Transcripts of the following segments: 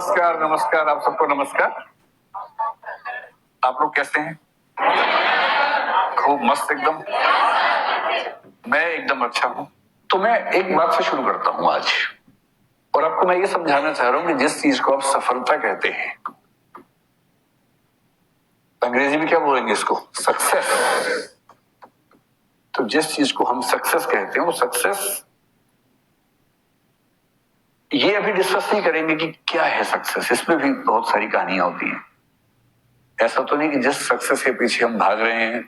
नमस्कार नमस्कार, आप सबको नमस्कार। आप लोग कैसे हैं? खूब मस्त एकदम। मैं एकदम अच्छा हूं। तो मैं एक बात से शुरू करता हूं आज, और आपको मैं ये समझाना चाह रहा हूं कि जिस चीज को आप सफलता कहते हैं, अंग्रेजी में क्या बोलेंगे इसको? सक्सेस। तो जिस चीज को हम सक्सेस कहते हैं वो सक्सेस, ये अभी डिस्कस नहीं करेंगे कि क्या है सक्सेस। इसमें भी बहुत सारी कहानियां होती हैं। ऐसा तो नहीं कि जिस सक्सेस के पीछे हम भाग रहे हैं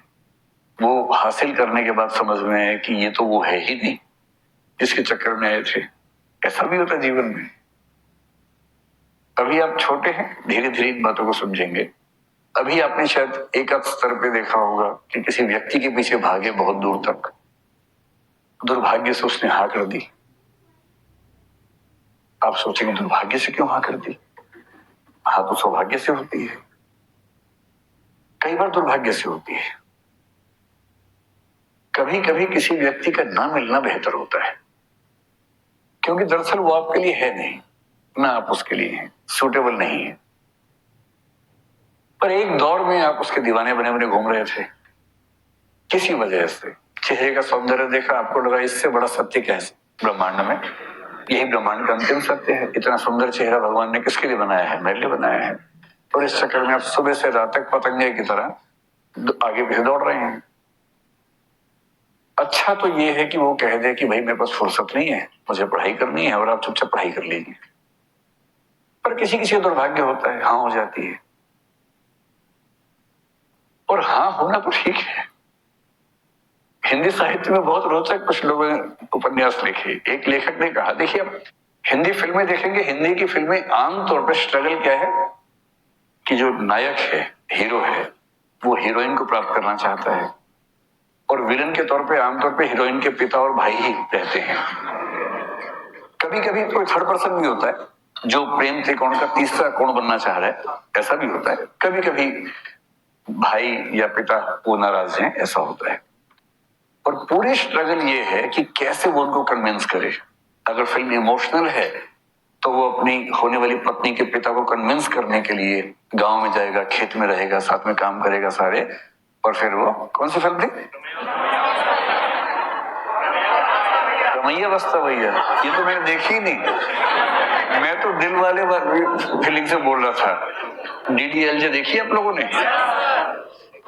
वो हासिल करने के बाद समझ में आए कि ये तो वो है ही नहीं जिसके चक्कर में आए थे। ऐसा भी होता है जीवन में। अभी आप छोटे हैं, धीरे धीरे इन बातों को समझेंगे। अभी आपने शायद एक स्तर पे देखा होगा कि किसी व्यक्ति के पीछे भागे बहुत दूर तक, दुर्भाग्य से उसने हाँ कर दी। आप सोचेंगे दुर्भाग्य से क्यों हाँ कर दी? हाँ तो सौभाग्य से होती है, कई बार दुर्भाग्य से होती है। कभी कभी किसी व्यक्ति का ना मिलना बेहतर होता है, क्योंकि दरअसल वो आपके लिए है नहीं, ना आप उसके लिए हैं, सूटेबल नहीं है। पर एक दौर में आप उसके दीवाने बने बने घूम रहे थे, किसी वजह से चेहरे का सौंदर्य देखा, आपको लगा इससे बड़ा सत्य क्या है ब्रह्मांड में, यही ब्रह्मांड का अंतिम सत्य है। इतना सुंदर चेहरा भगवान ने किसके लिए बनाया है? मेरे लिए बनाया है। और इस चक्कर में आप सुबह से रात तक पतंगे की तरह आगे पीछे दौड़ रहे हैं। अच्छा तो ये है कि वो कह दे कि भाई मेरे पास फुर्सत नहीं है, मुझे पढ़ाई करनी है, और आप चुपचाप पढ़ाई कर लीजिए। पर किसी किसी का दुर्भाग्य होता है, हाँ हो जाती है। और हाँ होना तो ठीक है। हिंदी साहित्य में बहुत रोचक कुछ लोगों ने उपन्यास लिखे। एक लेखक ने कहा, देखिए अब हिंदी फिल्में देखेंगे, हिंदी की फिल्में आमतौर पर स्ट्रगल क्या है कि जो नायक है, हीरो है, वो हीरोइन को प्राप्त करना चाहता है, और विलन के तौर पे आमतौर पे हीरोइन के पिता और भाई ही रहते हैं। कभी कभी कोई थर्ड पर्सन भी होता है जो प्रेम त्रिकोण का तीसरा कोण बनना चाह रहा है, ऐसा भी होता है। कभी कभी भाई या पिता वो नाराज हैं, ऐसा होता है। और पूरी स्ट्रगल ये है कि कैसे वो उनको कन्विंस करे। अगर फिल्म इमोशनल है तो वो अपनी होने वाली पत्नी के पिता को कन्विंस करने के लिए गांव में जाएगा, खेत में रहेगा, साथ में काम करेगा सारे, और फिर वो कौन सी फिल्म थी? रमैया बस्ता भैया। ये तो मैंने देखी ही नहीं। मैं तो दिल वाले फीलिंग से बोल रहा था। डीडीएलजे देखी आप लोगों ने?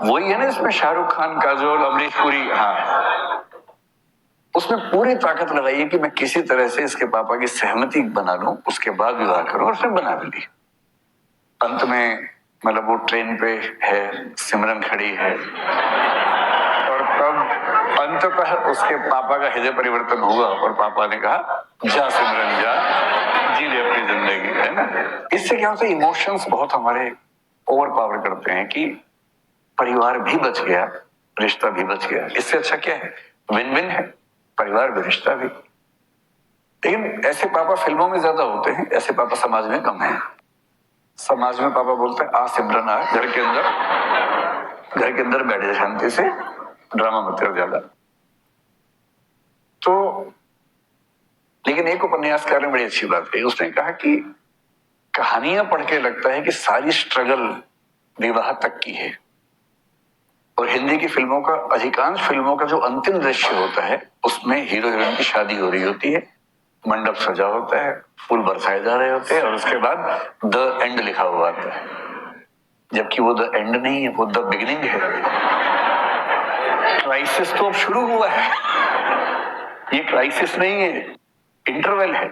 वही है ना, इसमें शाहरुख खान, काजोल, अमरीश पुरी। हाँ, उसमें पूरी ताकत लगाई है कि मैं किसी तरह से इसके पापा की सहमति बना लूं, उसके बाद विवाह करूं, और उसने बना भी ली। अंत में मतलब वो ट्रेन पे है, सिमरन खड़ी है, और तब अंततः उसके पापा का हृदय परिवर्तन हुआ और पापा ने कहा जा सिमरन जा, जी ले अपनी जिंदगी, है ना। इससे क्या होता है, इमोशंस बहुत हमारे ओवर पावर करते हैं कि परिवार भी बच गया, रिश्ता भी बच गया। इससे अच्छा क्या है? विन विन है, परिवार भी रिश्ता भी। लेकिन ऐसे पापा फिल्मों में ज्यादा होते हैं, ऐसे पापा समाज में कम है। समाज में पापा बोलते हैं आ सिमरन आ, घर के अंदर बैठ जा शांति से, ड्रामा मत कर ज्यादा। तो लेकिन एक उपन्यासकार ने बड़ी अच्छी बात कही। उसने कहा कि कहानियां पढ़ के लगता है कि सारी स्ट्रगल विवाह तक की है, और हिंदी की फिल्मों का, अधिकांश फिल्मों का जो अंतिम दृश्य होता है उसमें हीरो हीरोइन की शादी हो रही होती है, मंडप सजा होता है, फूल बरसाए जा रहे होते हैं, और उसके बाद द एंड लिखा हुआ आता है। जबकि वो द एंड नहीं है, वो द बिगिनिंग है। क्राइसिस तो अब शुरू हुआ है, ये क्राइसिस नहीं है, इंटरवल है,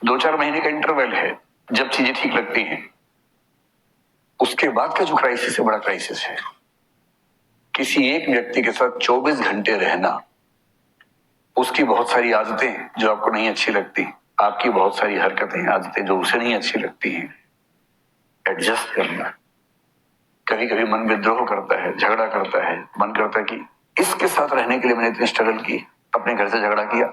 2-4 महीने का इंटरवल है जब चीजें ठीक लगती हैं। उसके बाद का जो क्राइसिस है, बड़ा क्राइसिस है। किसी एक व्यक्ति के साथ 24 घंटे रहना, उसकी बहुत सारी आदतें जो आपको नहीं अच्छी लगती, आपकी बहुत सारी हरकतें, आदतें जो उसे नहीं अच्छी लगती हैं, एडजस्ट करना। कभी कभी मन विद्रोह करता है, झगड़ा करता है, मन करता है कि इसके साथ रहने के लिए मैंने इतनी स्ट्रगल की, अपने घर से झगड़ा किया।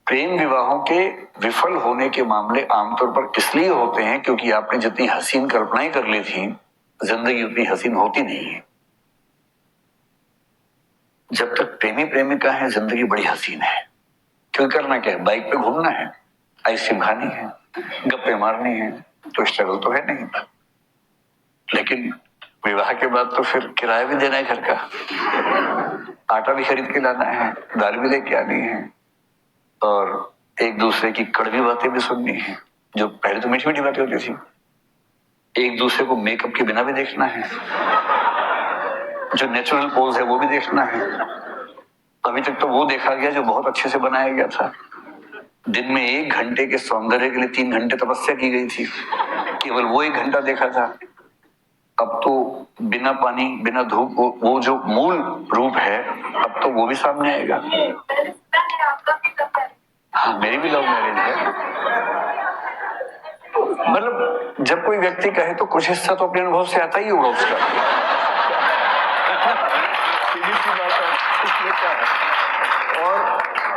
प्रेम विवाहों के विफल होने के मामले आमतौर पर इसलिए होते हैं क्योंकि आपने जितनी हसीन कल्पनाएं कर ली थी, जिंदगी उतनी हसीन होती नहीं है। जब तक प्रेमी प्रेमिका है, जिंदगी बड़ी हसीन है। क्यों? करना क्या है? बाइक पे घूमना है, आइसक्रीम खानी है, गप्पे मारनी है, तो स्ट्रगल तो है नहीं। लेकिन विवाह के बाद तो फिर किराया भी देना है घर का, आटा भी खरीद के लाना है, दाल भी लेके आनी है, और एक दूसरे की कड़वी बातें भी सुननी है। जो पहले तो मीठी मीठी बातें होती थी, एक दूसरे को मेकअप के बिना भी देखना है, जो नेचुरल पोज है वो भी देखना है। अभी तक तो वो देखा गया जो बहुत अच्छे से बनाया गया था। दिन में 1 घंटे के सौंदर्य के लिए 3 घंटे तपस्या की गई थी, केवल वो 1 घंटा देखा था। अब तो बिना पानी बिना धूप वो जो मूल रूप है, अब तो वो भी सामने आएगा। हाँ, मेरी भी लव मैरिज है। मतलब जब कोई व्यक्ति कहे तो कुछ हिस्सा तो अपने अनुभव से आता ही होगा उसका।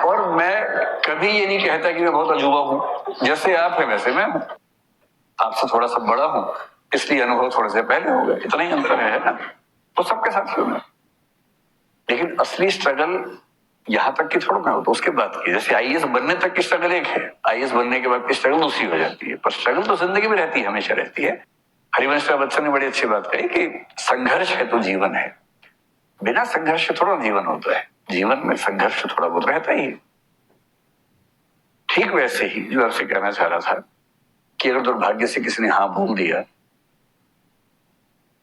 और मैं कभी ये नहीं कहता कि मैं बहुत अजूबा हूं। जैसे आप है वैसे मैं हूं, आपसे थोड़ा सा बड़ा हूं, इसलिए अनुभव थोड़े से पहले हो गए, इतना ही अंतर है ना। तो सबके साथ क्यों ना, लेकिन असली स्ट्रगल यहां तक की थोड़ा ना हो तो उसके बाद की। जैसे आईएएस बनने तक की स्ट्रगल एक है, आईएएस बनने के बाद की स्ट्रगल दूसरी हो जाती है। पर स्ट्रगल तो जिंदगी में रहती है, हमेशा रहती है। हरिवंश राय बच्चन ने बड़ी अच्छी बात कही कि संघर्ष है तो जीवन है, बिना संघर्ष से थोड़ा जीवन होता है। जीवन में संघर्ष थोड़ा बहुत रहता ही है। ठीक वैसे ही जो आपसे कहना चाह रहा था कि अगर दुर्भाग्य से किसी ने हाँ बोल दिया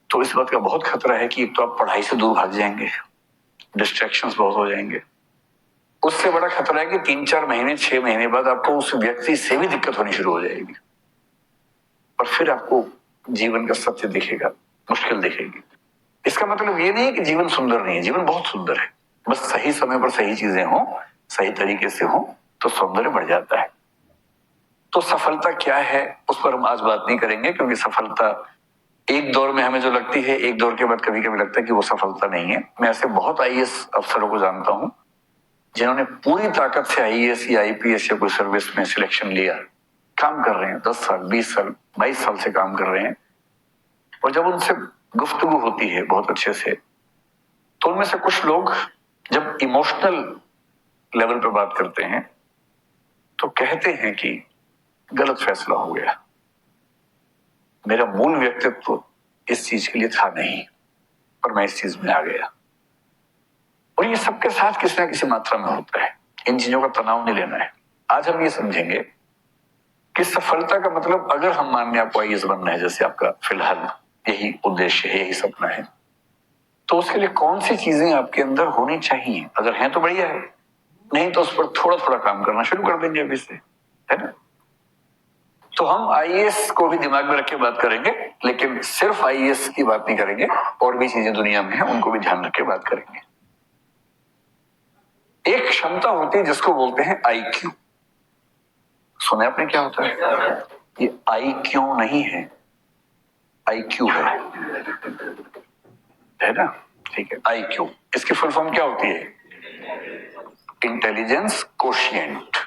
तो इस बात का बहुत खतरा है कि एक तो आप पढ़ाई से दूर भाग जाएंगे, डिस्ट्रैक्शंस बहुत हो जाएंगे। उससे बड़ा खतरा है कि 3-4 महीने 6 महीने बाद आपको उस व्यक्ति से भी दिक्कत होनी शुरू हो जाएगी, और फिर आपको जीवन का सत्य दिखेगा, मुश्किल दिखेगी। इसका मतलब ये नहीं है कि जीवन सुंदर नहीं है, जीवन बहुत सुंदर है। बस सही समय पर सही चीजें हो, सही तरीके से हो तो सौंदर्य बढ़ जाता है। तो सफलता क्या है उस पर हम आज बात नहीं करेंगे, क्योंकि सफलता एक दौर में हमें जो लगती है, एक दौर के बाद कभी कभी लगता है कि वो सफलता नहीं है। मैं ऐसे बहुत आईएएस अफसरों को जानता हूं जिन्होंने पूरी ताकत से आईएएस या आईपीएस या कोई सर्विस में सिलेक्शन लिया, काम कर रहे हैं 10 साल 20 साल 22 साल से काम कर रहे हैं, और जब उनसे गुफ्तगू होती है बहुत अच्छे से, तो उनमें से कुछ लोग जब इमोशनल लेवल पर बात करते हैं तो कहते हैं कि गलत फैसला हो गया, मेरा मूल व्यक्तित्व इस चीज के लिए था नहीं, पर मैं इस चीज में आ गया। और ये सबके साथ किसी ना किसी मात्रा में होता है, इन चीजों का तनाव नहीं लेना है। आज हम ये समझेंगे कि सफलता का मतलब, अगर हम मान लें आपको आईएएस बनना है, जैसे आपका फिलहाल यही उद्देश्य है, यही सपना है, तो उसके लिए कौन सी चीजें आपके अंदर होनी चाहिए। अगर हैं तो बढ़िया है, नहीं तो उस पर थोड़ा थोड़ा काम करना शुरू कर देंगे अभी से, है ना। तो हम आईएएस को भी दिमाग में रख के बात करेंगे, लेकिन सिर्फ आईएएस की बात नहीं करेंगे, और भी चीजें दुनिया में हैं उनको भी ध्यान रख के बात करेंगे। एक क्षमता होती है जिसको बोलते हैं आईक्यू। सुने आपने क्या होता है? ये आईक्यू नहीं है, आईक्यू है ना। ठीक है, आईक्यू इसकी फुल फॉर्म क्या होती है? Intelligence quotient.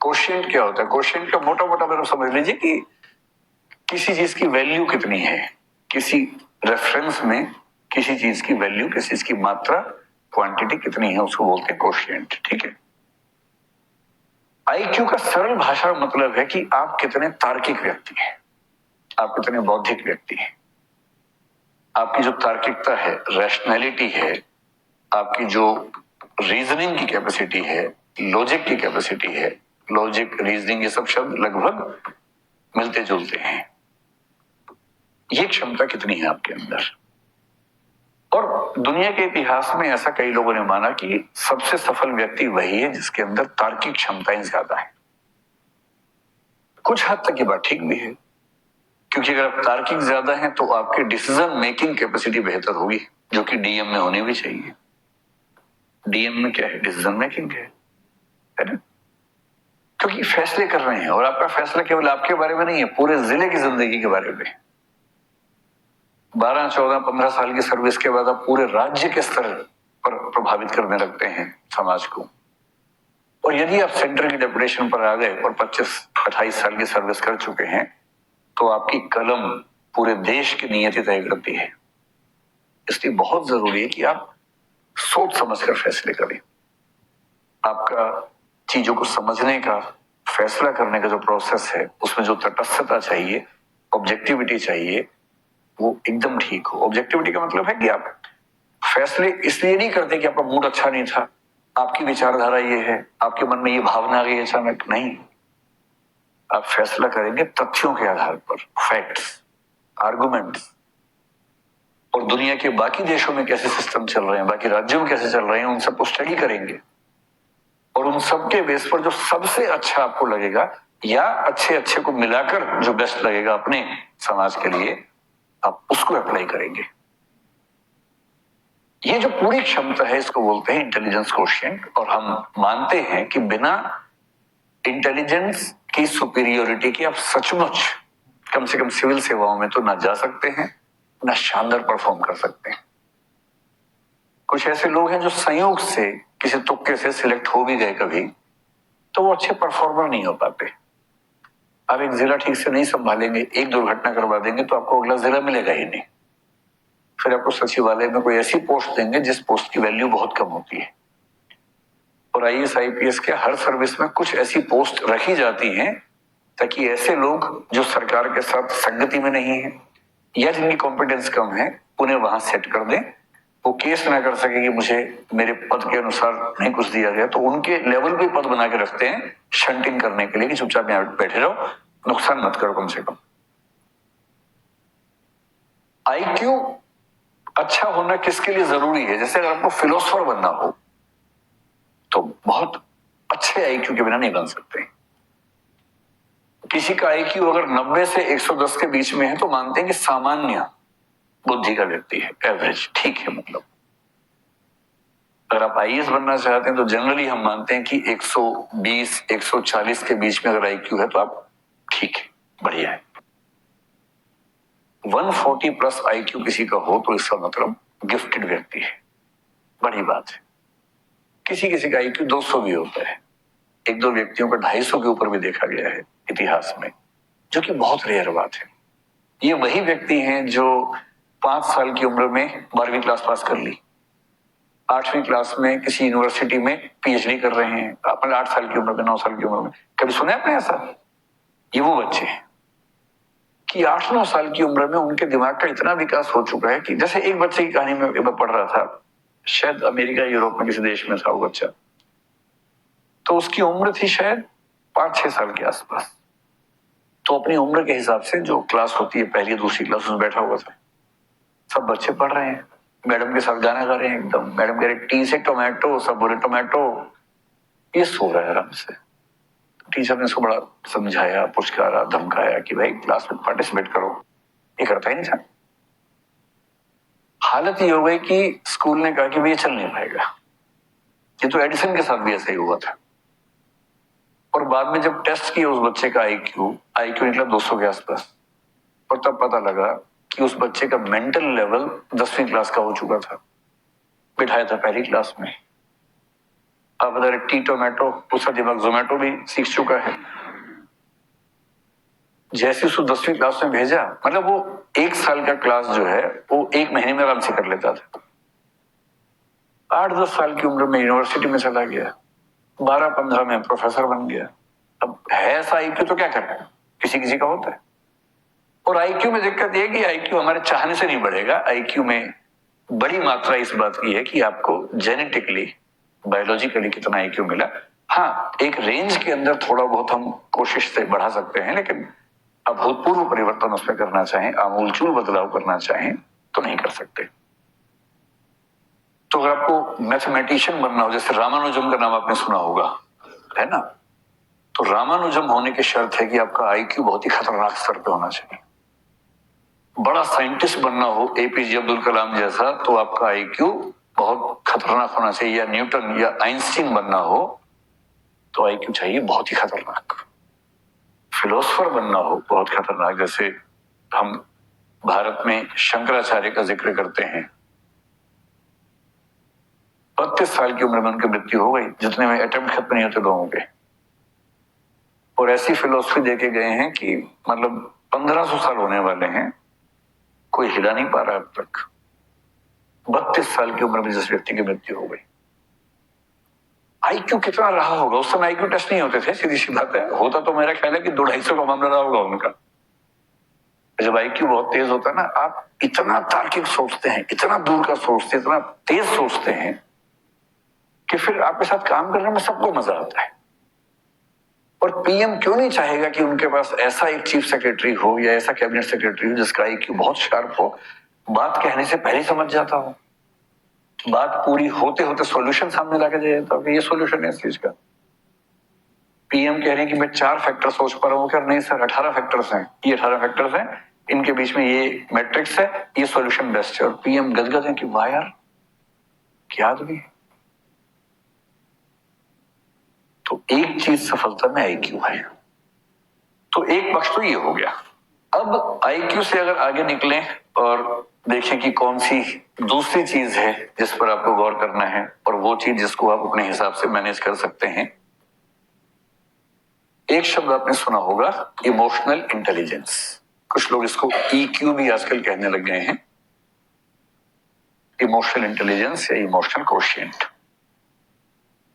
कोशिएंट क्या होता है? कोशिएंट का मोटा मोटा मतलब समझ लीजिए कि किसी चीज की वैल्यू कितनी है, किसी रेफरेंस में किसी चीज की वैल्यू, किसी चीज की मात्रा, क्वांटिटी कितनी है, उसको बोलते हैं कोशिएंट। ठीक है। आईक्यू का सरल भाषा मतलब है कि आप कितने तार्किक व्यक्ति हैं, आप कितने बौद्धिक व्यक्ति हैं, आपकी जो तार्किकता है, रैशनैलिटी है, आपकी जो रीजनिंग की कैपेसिटी है, लॉजिक की कैपेसिटी है। लॉजिक, रीजनिंग, ये सब शब्द लगभग मिलते जुलते हैं। ये क्षमता कितनी है आपके अंदर? और दुनिया के इतिहास में ऐसा कई लोगों ने माना कि सबसे सफल व्यक्ति वही है जिसके अंदर तार्किक क्षमताएं ज्यादा है। कुछ हद तक ये बात ठीक भी है, क्योंकि अगर आप तार्किक ज्यादा हैं तो आपकी डिसीजन मेकिंग कैपेसिटी बेहतर होगी, जो कि डीएम में होनी भी चाहिए। डीएम में क्या है? डिसीजन मेकिंग है ना। क्योंकि फैसले कर रहे हैं, और आपका फैसला केवल आपके बारे में नहीं है, पूरे जिले की जिंदगी के बारे में। 12, 14, 15 साल की सर्विस के बाद आप पूरे राज्य के स्तर पर प्रभावित करने लगते हैं समाज को। और यदि आप सेंटर की डेपुटेशन पर आ गए और 25-28 साल की सर्विस कर चुके हैं, तो आपकी कलम पूरे देश की नियति तय करती है। इसलिए बहुत जरूरी है कि आप सोच समझकर फैसले करें। आपका चीजों को समझने का, फैसला करने का जो प्रोसेस है, उसमें जो तटस्थता चाहिए, ऑब्जेक्टिविटी चाहिए, वो एकदम ठीक हो। ऑब्जेक्टिविटी का मतलब है कि आप फैसले इसलिए नहीं करते कि आपका मूड अच्छा नहीं था, आपकी विचारधारा ये है, आपके मन में ये भावना आ गई अचानक, नहीं। आप फैसला करेंगे तथ्यों के आधार पर, फैक्ट्स, आर्गुमेंट्स, और दुनिया के बाकी देशों में कैसे सिस्टम चल रहे हैं, बाकी राज्यों में कैसे चल रहे हैं, उन सबको स्टडी करेंगे और उन सबके बेस पर जो सबसे अच्छा आपको लगेगा या अच्छे अच्छे को मिलाकर जो बेस्ट लगेगा अपने समाज के लिए, आप उसको अप्लाई करेंगे। ये जो पूरी क्षमता है, इसको बोलते हैं इंटेलिजेंस कोशिएंट। और हम मानते हैं कि बिना इंटेलिजेंस की सुपीरियोरिटी की आप सचमुच कम से कम सिविल सेवाओं में तो ना जा सकते हैं, ना शानदार परफॉर्म कर सकते हैं। कुछ ऐसे लोग हैं जो संयोग से किसी तुक्के से सिलेक्ट हो भी गए कभी, तो वो अच्छे परफॉर्मर नहीं हो पाते। आप एक जिला ठीक से नहीं संभालेंगे, एक दुर्घटना करवा देंगे तो आपको अगला जिला मिलेगा ही नहीं। फिर आपको सचिवालय में कोई ऐसी पोस्ट देंगे जिस पोस्ट की वैल्यू बहुत कम होती है। और आईएएस आईपीएस के हर सर्विस में कुछ ऐसी पोस्ट रखी जाती हैं ताकि ऐसे लोग जो सरकार के साथ संगति में नहीं है या जिनकी कॉम्पिटेंस कम है, उन्हें वहां सेट कर दें। वो केस ना कर सके कि मुझे मेरे पद के अनुसार नहीं कुछ दिया गया, तो उनके लेवल पे पद बना के रखते हैं शंटिंग करने के लिए कि चुपचाप यहाँ बैठे रहो, नुकसान मत करो कम से कम। आईक्यू अच्छा होना किसके लिए जरूरी है? जैसे अगर आपको फिलोसोफर बनना हो तो बहुत अच्छे आईक्यू के बिना नहीं बन सकते। किसी का आईक्यू अगर 90 से 110 के बीच में है तो मानते हैं कि सामान्य बुद्धि का व्यक्ति है, एवरेज, ठीक है। मतलब अगर आप आईएएस बनना चाहते हैं तो जनरली हम मानते हैं कि 120 140 के बीच में अगर आईक्यू है तो आप ठीक है, बढ़िया है। 140 प्लस आईक्यू किसी का हो तो इसका मतलब गिफ्टेड व्यक्ति है, बड़ी बात है। किसी किसी का आईक्यू 200 भी होता है, एक दो व्यक्तियों का 250 के ऊपर भी देखा गया है इतिहास में, जो कि बहुत रेयर बात है। ये वही व्यक्ति हैं जो 5 साल की उम्र में 12वीं क्लास पास कर ली, 8वीं क्लास में किसी यूनिवर्सिटी में पीएचडी कर रहे हैं, अपने 8 साल की उम्र में, 9 साल की उम्र में। कभी सुना आपने ऐसा? ये वो बच्चे हैं कि 8-9 साल की उम्र में उनके दिमाग का इतना विकास हो चुका है कि जैसे एक बच्चे की कहानी में मैं पढ़ रहा था, शायद अमेरिका यूरोप में किसी देश में था वो बच्चा, तो उसकी उम्र थी शायद 5-6 साल के आसपास। तो अपनी उम्र के हिसाब से जो क्लास होती है, पहली दूसरी क्लास, उसमें बैठा हुआ था। सब बच्चे पढ़ रहे हैं, मैडम के साथ गाना गा रहे हैं एकदम। मैडम कह रहे टी से टोमेटो, सब बोले टोमेटो। ये सो रहा है आराम से। टीचर ने इसको बड़ा समझाया, पुचकारा, धमकाया कि भाई क्लास में पार्टिसिपेट करो। ये करता ही नहीं था। हालत ये हो गई कि स्कूल ने कहा कि भाई ये चल नहीं पाएगा। ये तो एडिसन के साथ भी ऐसा ही हुआ था। और बाद में जब टेस्ट किया उस बच्चे का आईक्यू निकला 200 के आसपास, और तब पता लगा कि उस बच्चे का मेंटल लेवल 10वीं क्लास का हो चुका था। बिठाया था पहली क्लास में, अब अगर टी टोमेटो, उसका दिमाग जोमेटो भी सीख चुका है। जैसे उसको 10वीं क्लास में भेजा, मतलब वो 1 साल का क्लास जो है वो 1 महीने में आराम से कर लेता था। 8-10 साल की उम्र में यूनिवर्सिटी में चला गया, 12-15 में प्रोफेसर बन गया। अब है ऐसा आईक्यू तो क्या करना है, किसी किसी का होता है। और आईक्यू में दिक्कत यह कि आईक्यू हमारे चाहने से नहीं बढ़ेगा। आईक्यू में बड़ी मात्रा इस बात की है कि आपको जेनेटिकली, बायोलॉजिकली कितना आईक्यू मिला। हाँ, एक रेंज के अंदर थोड़ा बहुत हम कोशिश से बढ़ा सकते हैं, लेकिन अभूतपूर्व परिवर्तन उसमें करना चाहें, आमूलचूल बदलाव करना चाहें तो नहीं कर सकते। तो अगर आपको मैथमेटिशियन बनना हो, जैसे रामानुजम का नाम आपने सुना होगा, है ना, तो रामानुजम होने की शर्त है कि आपका आईक्यू बहुत ही खतरनाक स्तर पे होना चाहिए। बड़ा साइंटिस्ट बनना हो, एपीजे अब्दुल कलाम जैसा, तो आपका आईक्यू बहुत खतरनाक होना चाहिए। या न्यूटन या आइंस्टीन बनना हो तो आईक्यू चाहिए बहुत ही खतरनाक। फिलोसोफर बनना हो बहुत खतरनाक, जैसे हम भारत में शंकराचार्य का जिक्र करते हैं, 32 साल की उम्र में उनकी मृत्यु हो गई, जितने में अटेम्प्ट खत्म नहीं होते लोगों के। और ऐसी फिलोसफी देके गए हैं कि मतलब 1500 साल होने वाले हैं, कोई हिला नहीं पा रहा अब तक। 32 साल की उम्र में जिस व्यक्ति की मृत्यु हो गई, आईक्यू कितना रहा होगा? उस समय आईक्यू टेस्ट नहीं होते थे, सीधी सी बात है। होता तो मेरा ख्याल है कि 200-250 का मामला रहा होगा उनका। जब आईक्यू बहुत तेज होता है ना, आप इतना तार्किक सोचते हैं, इतना दूर का सोचते हैं, इतना तेज सोचते हैं कि फिर आपके साथ काम करने में सबको मजा आता है। और पीएम क्यों नहीं चाहेगा कि उनके पास ऐसा एक चीफ सेक्रेटरी हो या ऐसा कैबिनेट सेक्रेटरी हो जिसका आईक्यू बहुत शार्प हो, बात कहने से पहले समझ जाता हो, बात पूरी होते होते सॉल्यूशन सामने लाके दे देता हो कि ये सॉल्यूशन है इस चीज का। पीएम कह रहे हैं कि मैं 4 फैक्टर सोच पा रहा हूँ, कर नहीं सर 18 फैक्टर्स हैं, ये 18 फैक्टर्स हैं, इनके बीच में ये मैट्रिक्स है, ये सॉल्यूशन बेस्ट है। और पीएम गदगद है कि वाह यार क्या आदमी है। तो एक चीज सफलता में आईक्यू है। तो एक पक्ष तो ये हो गया। अब आईक्यू से अगर आगे निकलें और देखें कि कौन सी दूसरी चीज है जिस पर आपको गौर करना है, और वो चीज जिसको आप अपने हिसाब से मैनेज कर सकते हैं। एक शब्द आपने सुना होगा, इमोशनल इंटेलिजेंस। कुछ लोग इसको ईक्यू भी आजकल कहने लग गए हैं। इमोशनल इंटेलिजेंस या इमोशनल कोशिएंट,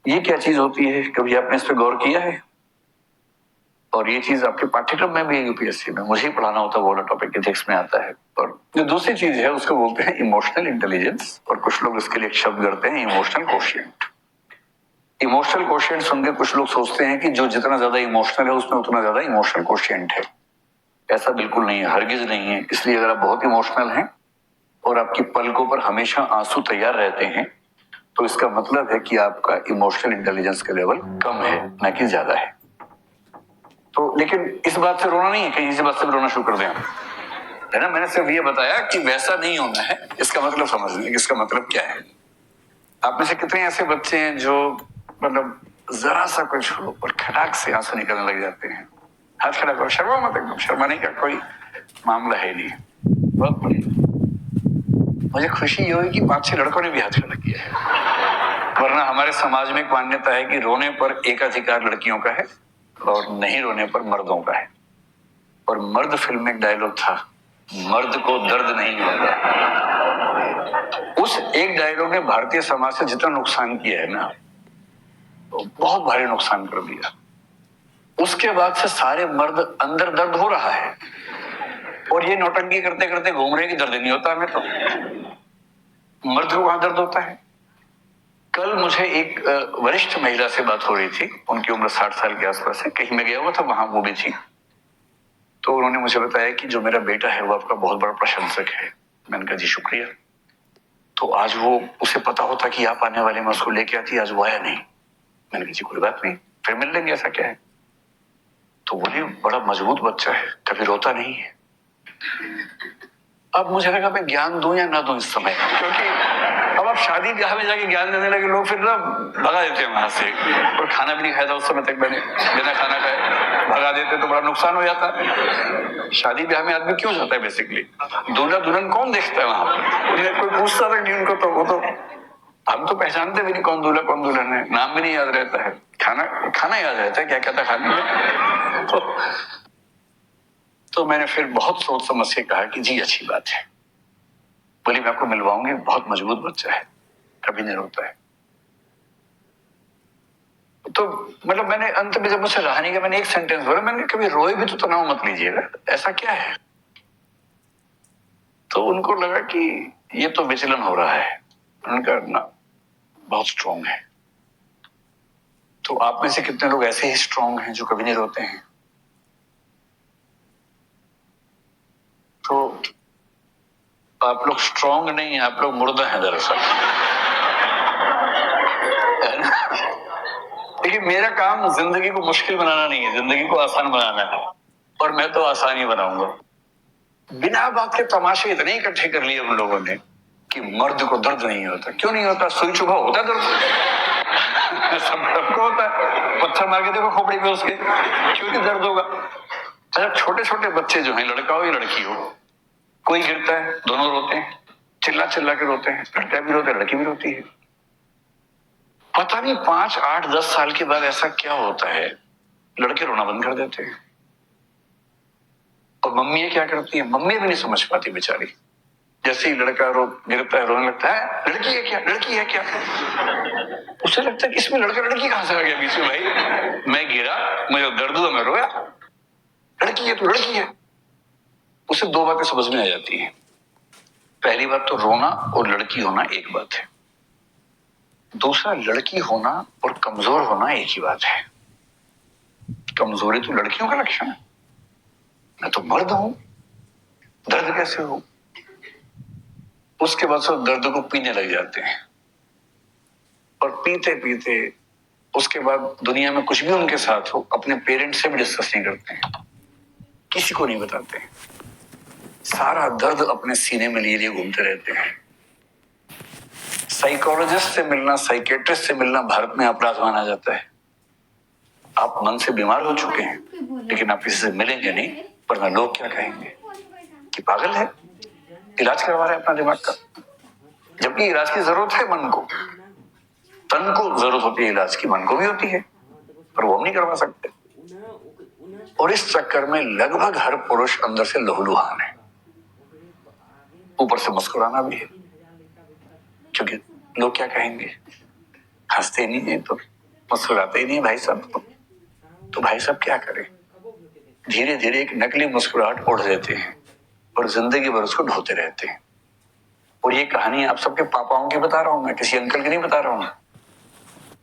ये क्या चीज होती है? कभी आपने इस पर गौर किया है? और ये चीज आपके पाठ्यक्रम में भी यूपीएससी में मुझे ही पढ़ाना होता है, वो वाला टॉपिक एथिक्स में आता है। और जो दूसरी चीज है उसको बोलते हैं इमोशनल इंटेलिजेंस, और कुछ लोग इसके लिए एक शब्द करते हैं इमोशनल कोशिएंट। इमोशनल कोशिएंट सुन के कुछ लोग सोचते हैं कि जो जितना ज्यादा इमोशनल है उसमें उतना ज्यादा इमोशनल कोशिएंट है। ऐसा बिल्कुल नहीं है, हरगिज नहीं है। इसलिए अगर आप बहुत इमोशनल हैं और आपकी पलकों पर हमेशा आंसू तैयार रहते हैं, तो इसका मतलब है कि आपका इमोशनल इंटेलिजेंस का लेवल कम है, ना कि ज्यादा है। तो लेकिन इस बात से रोना नहीं है, कहीं इस बात से रोना शुरू कर दें, है ना। मैंने सिर्फ ये बताया कि वैसा नहीं होना है, इसका मतलब समझ लें, इसका मतलब क्या है। आप में से कितने ऐसे बच्चे हैं जो मतलब जरा सा कुछ हो और खटाक से आंसू निकलने लग जाते हैं? हाथ खड़ा करो, शर्मा मत, एकदम शर्माने का कोई मामला है नहीं। बहुत बढ़िया। मुझे खुशी ये हुई कि 5-6 लड़कों ने भी हाथ खड़ा किया है, वरना हमारे समाज में एक मान्यता है कि रोने पर एकाधिकार लड़कियों का है और नहीं रोने पर मर्दों का है। और मर्द फिल्म में एक डायलॉग था, मर्द को दर्द नहीं होता। उस एक डायलॉग ने भारतीय समाज से जितना नुकसान किया है ना, तो बहुत भारी नुकसान कर दिया। उसके बाद से सारे मर्द अंदर दर्द हो रहा है और ये नौटंकी करते करते घूम रहे कि दर्द नहीं होता हमें। तो मर्द को वहां दर्द होता है। कल मुझे एक वरिष्ठ महिला से बात हो रही थी, उनकी उम्र 60 साल के आसपास है, कहीं मैं गया हुआ था वहां वो भी थी। तो उन्होंने मुझे बताया कि जो मेरा बेटा है वो आपका बहुत बड़ा प्रशंसक है। मैंने कहा जी शुक्रिया। तो आज वो, उसे पता होता कि आप आने वाले, मैं उसको लेके आती, आज वो आया नहीं। मैंने कहा जी कोई बात नहीं, फिर मिल लेंगे, ऐसा क्या है। तो बोले बड़ा मजबूत बच्चा है, कभी रोता नहीं है। अब मुझे लगा मैं ज्ञान दूं या ना दूं इस समय, क्योंकि अब आप शादी ब्याह में जाके ज्ञान देने लगे, लोग फिर ना भगा देते हैं वहां से। और खाना भी नहीं खाया था उस समय तक मैंने, बिना खाना खाए भगा देते तो बड़ा नुकसान हो जाता। शादी ब्याह में आदमी क्यों जाता है बेसिकली? दूल्हा दुल्हन कौन देखता है वहां पर? कोई पूछता तक नहीं उनको। तो वो तो हम तो पहचानते भी नहीं कौन दूल्हा कौन दुल्हन है, नाम भी नहीं याद रहता है, खाना खाना याद रहता है क्या क्या था खाने में। तो मैंने फिर बहुत सोच समझ के कहा कि जी अच्छी बात है। बोली मैं आपको मिलवाऊंगी, बहुत मजबूत बच्चा है, कभी नहीं रोता है। तो मतलब मैंने अंत में जब मुझसे रहा नहीं गया, मैंने एक सेंटेंस बोला, मैंने कभी रोए भी तो तनाव मत लीजिएगा, ऐसा क्या है। तो उनको लगा कि ये तो विचलन हो रहा है। उन्होंने कहा ना बहुत स्ट्रांग है। तो आप में से कितने लोग ऐसे ही स्ट्रांग हैं जो कभी नहीं रोते हैं? तो आप लोग स्ट्रांग नहीं है, आप लोग मुर्दा हैं दरअसल। देखिए मेरा काम जिंदगी को मुश्किल बनाना नहीं है, जिंदगी को आसान बनाना है, और मैं तो आसान ही बनाऊंगा। बिना बात के तमाशे इतने इकट्ठे कर लिए हम लोगों ने कि मर्द को दर्द नहीं होता। क्यों नहीं होता? सुई चुभा होता है दर्द। सबको होता है, पत्थर मार के देखो खोपड़ी पे उसके, क्योंकि दर्द होगा। अच्छा छोटे छोटे बच्चे जो हैं, लड़का हो या लड़की हो, कोई गिरता है दोनों रोते हैं, चिल्ला चिल्ला के रोते हैं, लड़का भी रोता है लड़की भी रोती है। पता नहीं 5, 8, 10 साल के बाद ऐसा क्या होता है, लड़के रोना बंद कर देते हैं। और मम्मी क्या करती है, मम्मी भी नहीं समझ पाती बेचारी। जैसे ही लड़का गिरता है, रोने लगता है, लड़की है क्या, लड़की है क्या? उसे लगता है कि इसमें लड़का लड़की कहां से आ गया बीच में? भाई मैं गिरा, मुझे दर्द हुआ, मैं रोया, लड़की है तो लड़की है। उसे दो बातें समझ में आ जाती हैं। पहली बात तो रोना और लड़की होना एक बात है, दूसरा लड़की होना और कमजोर होना एक ही बात है। कमजोरी तो लड़कियों का लक्षण है, मैं तो मर्द हूं, दर्द कैसे हो? उसके बाद सब दर्द को पीने लग जाते हैं और पीते पीते उसके बाद दुनिया में कुछ भी उनके साथ हो, अपने पेरेंट्स से भी डिस्कस नहीं करते हैं, किसी को नहीं बताते हैं, सारा दर्द अपने सीने में लिए घूमते रहते हैं। साइकोलॉजिस्ट से मिलना, साइकेट्रिस्ट से मिलना भारत में अपराध माना जाता है। आप मन से बीमार हो चुके हैं, लेकिन आप किसी से मिलेंगे नहीं, वरना लोग क्या कहेंगे कि पागल है, इलाज करवा रहे हैं अपना दिमाग का, जबकि इलाज की जरूरत है मन को, तन को जरूरत होती है इलाज की, मन को भी होती है, पर वो हम नहीं करवा सकते। और इस चक्कर में लगभग हर पुरुष अंदर से लहूलुहान है, ऊपर से मुस्कुराना भी है, क्योंकि लोग क्या कहेंगे, हंसते नहीं है तो मुस्कुराते ही नहीं भाई साहब, तो भाई साहब क्या करें, धीरे धीरे एक नकली मुस्कुराहट ओढ़ देते हैं और जिंदगी भर उसको ढोते रहते हैं। और ये कहानी आप सबके पापाओं की बता रहा हूं, मैं किसी अंकल की नहीं बता रहा हूं।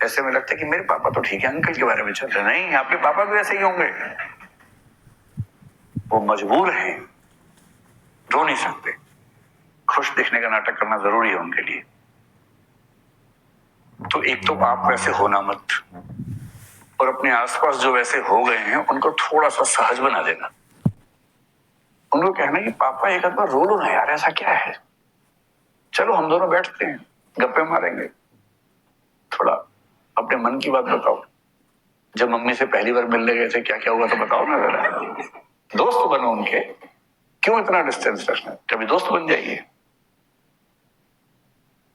ऐसे में लगता है कि मेरे पापा तो ठीक है, अंकल के बारे में चल रहे, नहीं, आपके पापा भी ऐसे ही होंगे, वो मजबूर हैं, रो नहीं सकते, खुश दिखने का नाटक करना जरूरी है उनके लिए। तो एक तो आप वैसे होना मत, और अपने आसपास जो वैसे हो गए हैं उनको थोड़ा सा सहज बना देना। उनको कहना कि पापा एक आध बार रो लो ना यार, ऐसा क्या है, चलो हम दोनों बैठते हैं, गप्पे मारेंगे, थोड़ा अपने मन की बात बताओ, जब मम्मी से पहली बार मिलने गए थे क्या क्या हुआ तो बताओ ना जरा, दोस्त बनो उनके, क्यों इतना डिस्टेंस रखना, कभी दोस्त बन जाइए।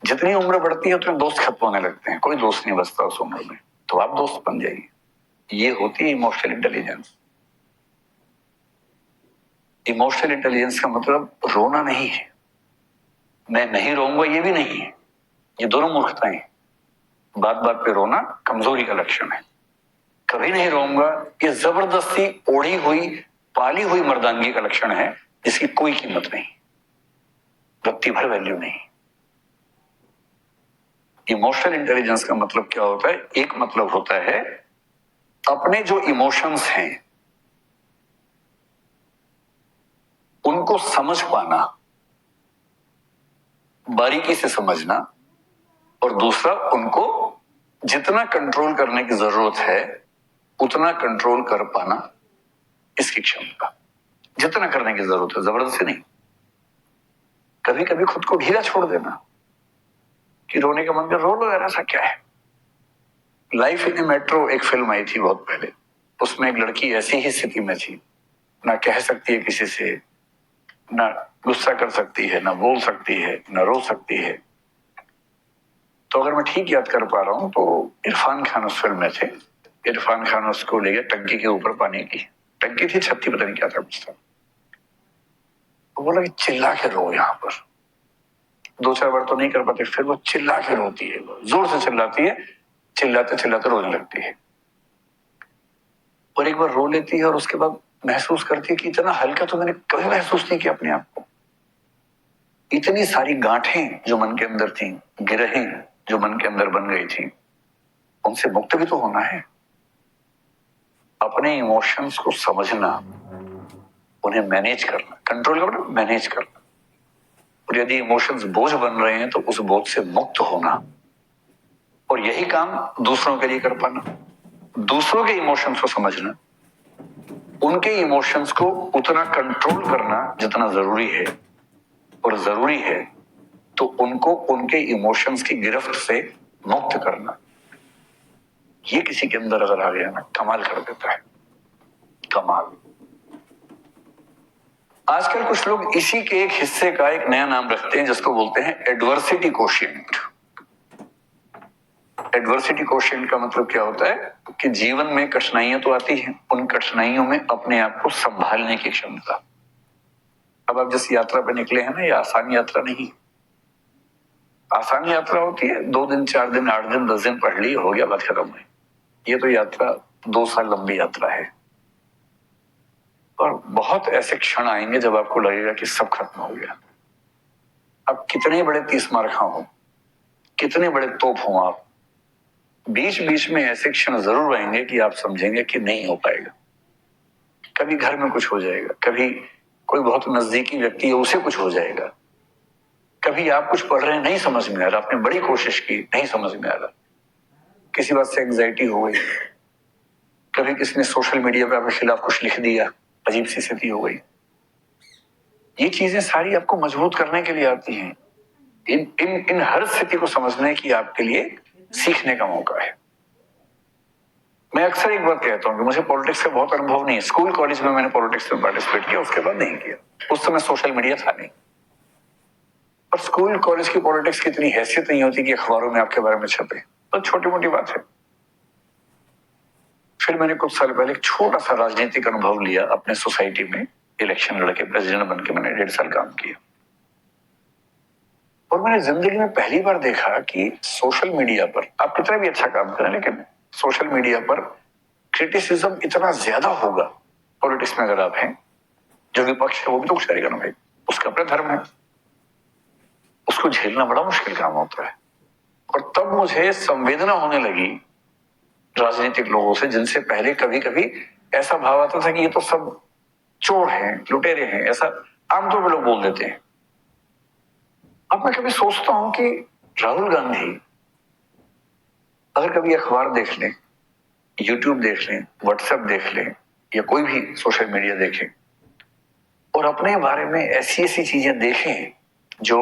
जितनी उम्र बढ़ती है उतने दोस्त खत्म होने लगते हैं, कोई दोस्त नहीं बचता उस उम्र में, तो आप दोस्त बन जाइए। ये होती है इमोशनल इंटेलिजेंस। इमोशनल इंटेलिजेंस का मतलब रोना नहीं है, मैं नहीं रोऊंगा ये भी नहीं है, ये दोनों मूर्खताएं। बात बात पे रोना कमजोरी का लक्षण है, कभी नहीं रोऊंगा ये जबरदस्ती ओढ़ी हुई पाली हुई मर्दानगी का लक्षण है, जिसकी कोई कीमत नहीं, रत्ती भर वैल्यू नहीं। इमोशनल इंटेलिजेंस का मतलब क्या होता है? एक मतलब होता है अपने जो इमोशंस हैं उनको समझ पाना, बारीकी से समझना, और दूसरा उनको जितना कंट्रोल करने की जरूरत है उतना कंट्रोल कर पाना, इसकी क्षमता। जितना करने की जरूरत है, जबरदस्ती नहीं। कभी कभी खुद को ढीला छोड़ देना कि रोने का मन कर रो लो यार, ऐसा क्या है। लाइफ इन ए मेट्रो एक फिल्म आई थी बहुत पहले, उसमें एक लड़की ऐसी ही स्थिति में थी, ना कह सकती है किसी से, ना गुस्सा कर सकती है, ना बोल सकती है, ना रो सकती है। तो अगर मैं ठीक याद कर पा रहा हूं तो इरफान खान उस फिल्म में थे। इरफान खान उसको ले गया टंकी के ऊपर, पानी की टंकी थी, छत्ती पता नहीं क्या था कुछ था, तो बोला कि चिल्ला के रो यहां पर। दो चार बार तो नहीं कर पाते, फिर वो चिल्ला के रोती है, जोर से चिल्लाती है, चिल्लाते चिल्लाते रोने लगती है, और एक बार रो लेती है और उसके बाद महसूस करती है कि इतना हल्का तो मैंने कभी महसूस नहीं किया अपने आप को। इतनी सारी गांठें जो मन के अंदर थी, गिरहें जो मन के अंदर बन गई थी, उनसे मुक्त भी तो होना है। अपने इमोशंस को समझना, उन्हें मैनेज करना, कंट्रोल करना, मैनेज करना, और यदि इमोशंस बोझ बन रहे हैं तो उस बोझ से मुक्त होना, और यही काम दूसरों के लिए कर पाना। दूसरों के इमोशंस को समझना, उनके इमोशंस को उतना कंट्रोल करना जितना जरूरी है, और जरूरी है तो उनको उनके इमोशंस की गिरफ्त से मुक्त करना। ये किसी के अंदर अगर आ गया ना, कमाल कर देता है, कमाल। आजकल कुछ लोग इसी के एक हिस्से का एक नया नाम रखते हैं जिसको बोलते हैं एडवर्सिटी कोशिएंट। एडवर्सिटी कोशिएंट का मतलब क्या होता है कि जीवन में कठिनाइयां तो आती हैं, उन कठिनाइयों में अपने आप को संभालने की क्षमता। अब आप जिस यात्रा पे निकले हैं ना, ये आसान यात्रा नहीं। आसान यात्रा होती है 2 दिन 4 दिन 8 दिन 10 दिन पढ़ ली, हो गया, बात खत्म है। ये तो यात्रा 2 साल लंबी यात्रा है। और बहुत ऐसे क्षण आएंगे जब आपको लगेगा कि सब खत्म हो गया। अब कितने बड़े 30 मार खा हो, कितने बड़े तोप हो आप, बीच बीच में ऐसे क्षण जरूर आएंगे कि आप समझेंगे कि नहीं हो पाएगा। कभी घर में कुछ हो जाएगा, कभी कोई बहुत नजदीकी व्यक्ति है उसे कुछ हो जाएगा, कभी आप कुछ पढ़ रहे हैं नहीं समझ में आ रहा, आपने बड़ी कोशिश की नहीं समझ में आ रहा, किसी बात से एंजाइटी हो गई, कभी किसी ने सोशल मीडिया पे आपके खिलाफ कुछ लिख दिया, अजीब सी स्थिति हो गई। ये चीजें सारी आपको मजबूत करने के लिए आती हैं। इन इन इन हर स्थिति को समझने की आपके लिए सीखने का मौका है। मैं अक्सर एक बात कहता हूं कि मुझे पॉलिटिक्स का बहुत अनुभव नहीं है। स्कूल कॉलेज में मैंने पॉलिटिक्स में पार्टिसिपेट किया, उसके बाद नहीं किया। उस समय सोशल मीडिया था नहीं, और स्कूल कॉलेज की पॉलिटिक्स की इतनी हैसियत नहीं होती कि अखबारों में आपके बारे में छपे, तो छोटी मोटी बात है। फिर मैंने कुछ साल पहले एक छोटा सा राजनीतिक अनुभव लिया अपने सोसाइटी में, इलेक्शन लड़के प्रेसिडेंट बन के मैंने 1.5 साल काम किया। और मैंने जिंदगी में पहली बार देखा कि सोशल मीडिया पर आप कितना भी अच्छा काम करें, लेकिन सोशल मीडिया पर क्रिटिसिज्म इतना ज्यादा होगा। पॉलिटिक्स में अगर आप हैं, जो विपक्ष है वो भी तो कुछ करेगा ना भाई, उसका अपना धर्म है, उसको झेलना बड़ा मुश्किल काम होता है। और तब मुझे संवेदना होने लगी राजनीतिक लोगों से, जिनसे पहले कभी कभी ऐसा भाव आता था कि ये तो सब चोर हैं, लुटेरे हैं, ऐसा आमतौर पर लोग बोल देते हैं। अब मैं कभी सोचता हूं कि राहुल गांधी अगर कभी अखबार देख लें, यूट्यूब देख लें, व्हाट्सएप देख लें, या कोई भी सोशल मीडिया देखें, और अपने बारे में ऐसी ऐसी चीजें देखें जो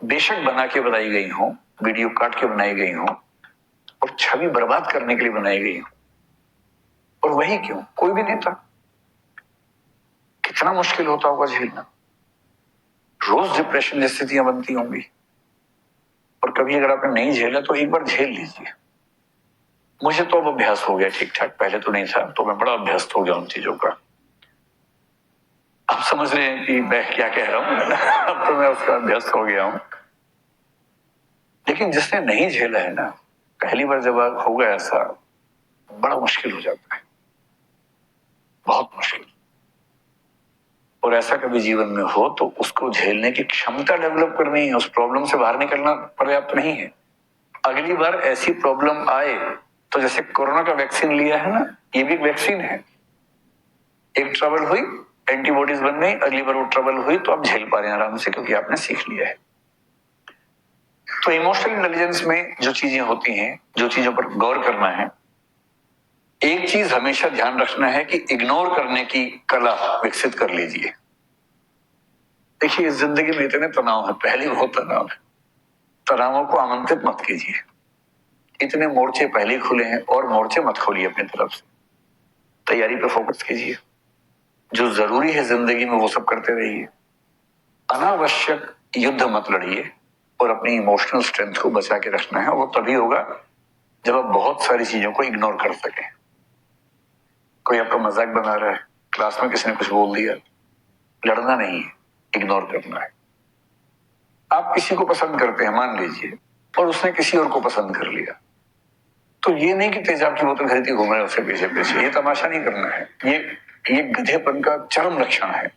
बेशक बना के बनाई गई हो, वीडियो काट के बनाई गई हो, और छवि बर्बाद करने के लिए बनाई गई हो, और वही क्यों, कोई भी नेता, कितना मुश्किल होता होगा झेलना। रोज डिप्रेशन जैसी स्थितियां बनती होंगी, और कभी अगर आपने नहीं झेला तो एक बार झेल लीजिए। मुझे तो अब अभ्यास हो गया ठीक ठाक, पहले तो नहीं था, तो मैं बड़ा अभ्यस्त हो गया उन चीजों का। आप समझ रहे हैं कि मैं क्या कह रहा हूं अब तो मैं उसका अभ्यस्त हो गया हूं। लेकिन जिसने नहीं झेला है ना, पहली बार जब होगा ऐसा, बड़ा मुश्किल हो जाता है, बहुत मुश्किल। और ऐसा कभी जीवन में हो तो उसको झेलने की क्षमता डेवलप करनी है, उस प्रॉब्लम से बाहर निकलना पर्याप्त नहीं है। अगली बार ऐसी प्रॉब्लम आए तो जैसे कोरोना का वैक्सीन लिया है ना, ये भी एक वैक्सीन है। एक ट्रबल हुई, एंटीबॉडीज बन गई, अगली बार वो ट्रबल हुई तो आप झेल पा रहे हैं आराम से, क्योंकि आपने सीख लिया है। तो इमोशनल इंटेलिजेंस में जो चीजें होती हैं, जो चीजों पर गौर करना है, एक चीज हमेशा ध्यान रखना है कि इग्नोर करने की कला विकसित कर लीजिए। देखिए जिंदगी में इतने तनाव है, पहले बहुत तनाव है, तनावों को आमंत्रित मत कीजिए। इतने मोर्चे पहले खुले हैं, और मोर्चे मत खोलिए अपनी तरफ से। तैयारी पे फोकस कीजिए, जो जरूरी है जिंदगी में वो सब करते रहिए। अनावश्यक युद्ध मत लड़िए, और अपनी इमोशनल स्ट्रेंथ को बचा के रखना है। वो तभी होगा जब आप बहुत सारी चीजों को इग्नोर कर सकें। कोई आपका मजाक बना रहा है, क्लास में किसी ने कुछ बोल दिया, लड़ना नहीं है, इग्नोर करना है। आप किसी को पसंद करते हैं मान लीजिए, और उसने किसी और को पसंद कर लिया, तो ये नहीं कि तेजाब की बोतल खरीदी घूम रहे हैं उसके पीछे पीछे, ये तमाशा नहीं करना है। ये गधेपन का चरम लक्षण है।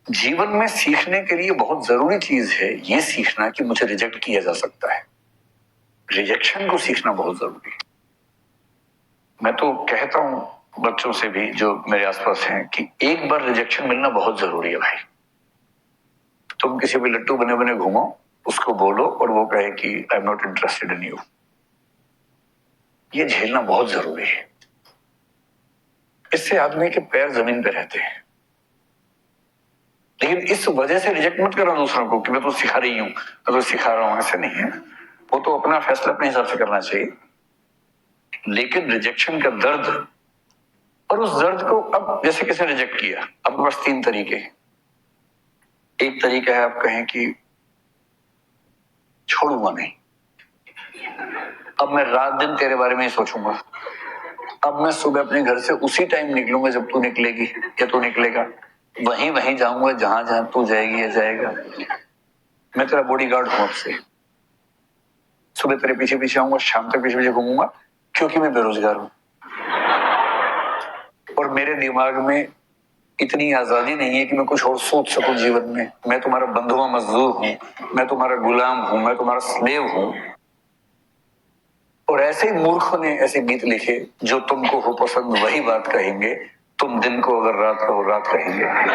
जीवन में सीखने के लिए बहुत जरूरी चीज है ये सीखना कि मुझे रिजेक्ट किया जा सकता है। रिजेक्शन को सीखना बहुत जरूरी है। मैं तो कहता हूं बच्चों से भी जो मेरे आसपास हैं कि एक बार रिजेक्शन मिलना बहुत जरूरी है भाई। तुम किसी भी लट्टू बने बने घूमो, उसको बोलो और वो कहे कि I am not interested in you, ये झेलना बहुत जरूरी है। इससे आदमी के पैर जमीन पे रहते हैं। लेकिन इस वजह से रिजेक्ट मत करना दूसरों को कि मैं तो सिखा रही हूं, मैं तो सिखा रहा हूं, ऐसे नहीं है। वो तो अपना फैसला अपने हिसाब से करना चाहिए, लेकिन रिजेक्शन का दर्द, और उस दर्द को, अब जैसे किसी ने रिजेक्ट किया, अब बस 3 तरीके हैं। एक तरीका है आप कहें कि छोड़ूंगा नहीं, अब मैं रात दिन तेरे बारे में ही सोचूंगा, अब मैं सुबह अपने घर से उसी टाइम निकलूंगा जब तू निकलेगी या तू निकलेगा, वहीं वहीं जाऊंगा जहां जहां तू जाएगी या जाएगा। मैं तेरा बॉडीगार्ड हूं अब से। सुबह तेरे पीछे पीछे आऊंगा, शाम तक पीछे पीछे घूमूंगा, क्योंकि मैं बेरोजगार हूं और मेरे दिमाग में इतनी आजादी नहीं है कि मैं कुछ और सोच सकूं जीवन में। मैं तुम्हारा बंधुआ मजदूर हूं, मैं तुम्हारा गुलाम हूं, मैं तुम्हारा स्लेव हूं। और ऐसे ही मूर्खों ने ऐसे गीत लिखे, जो तुमको हो पसंद वही बात कहेंगे, तुम दिन को अगर रात कहो रात कहेंगे। भाई,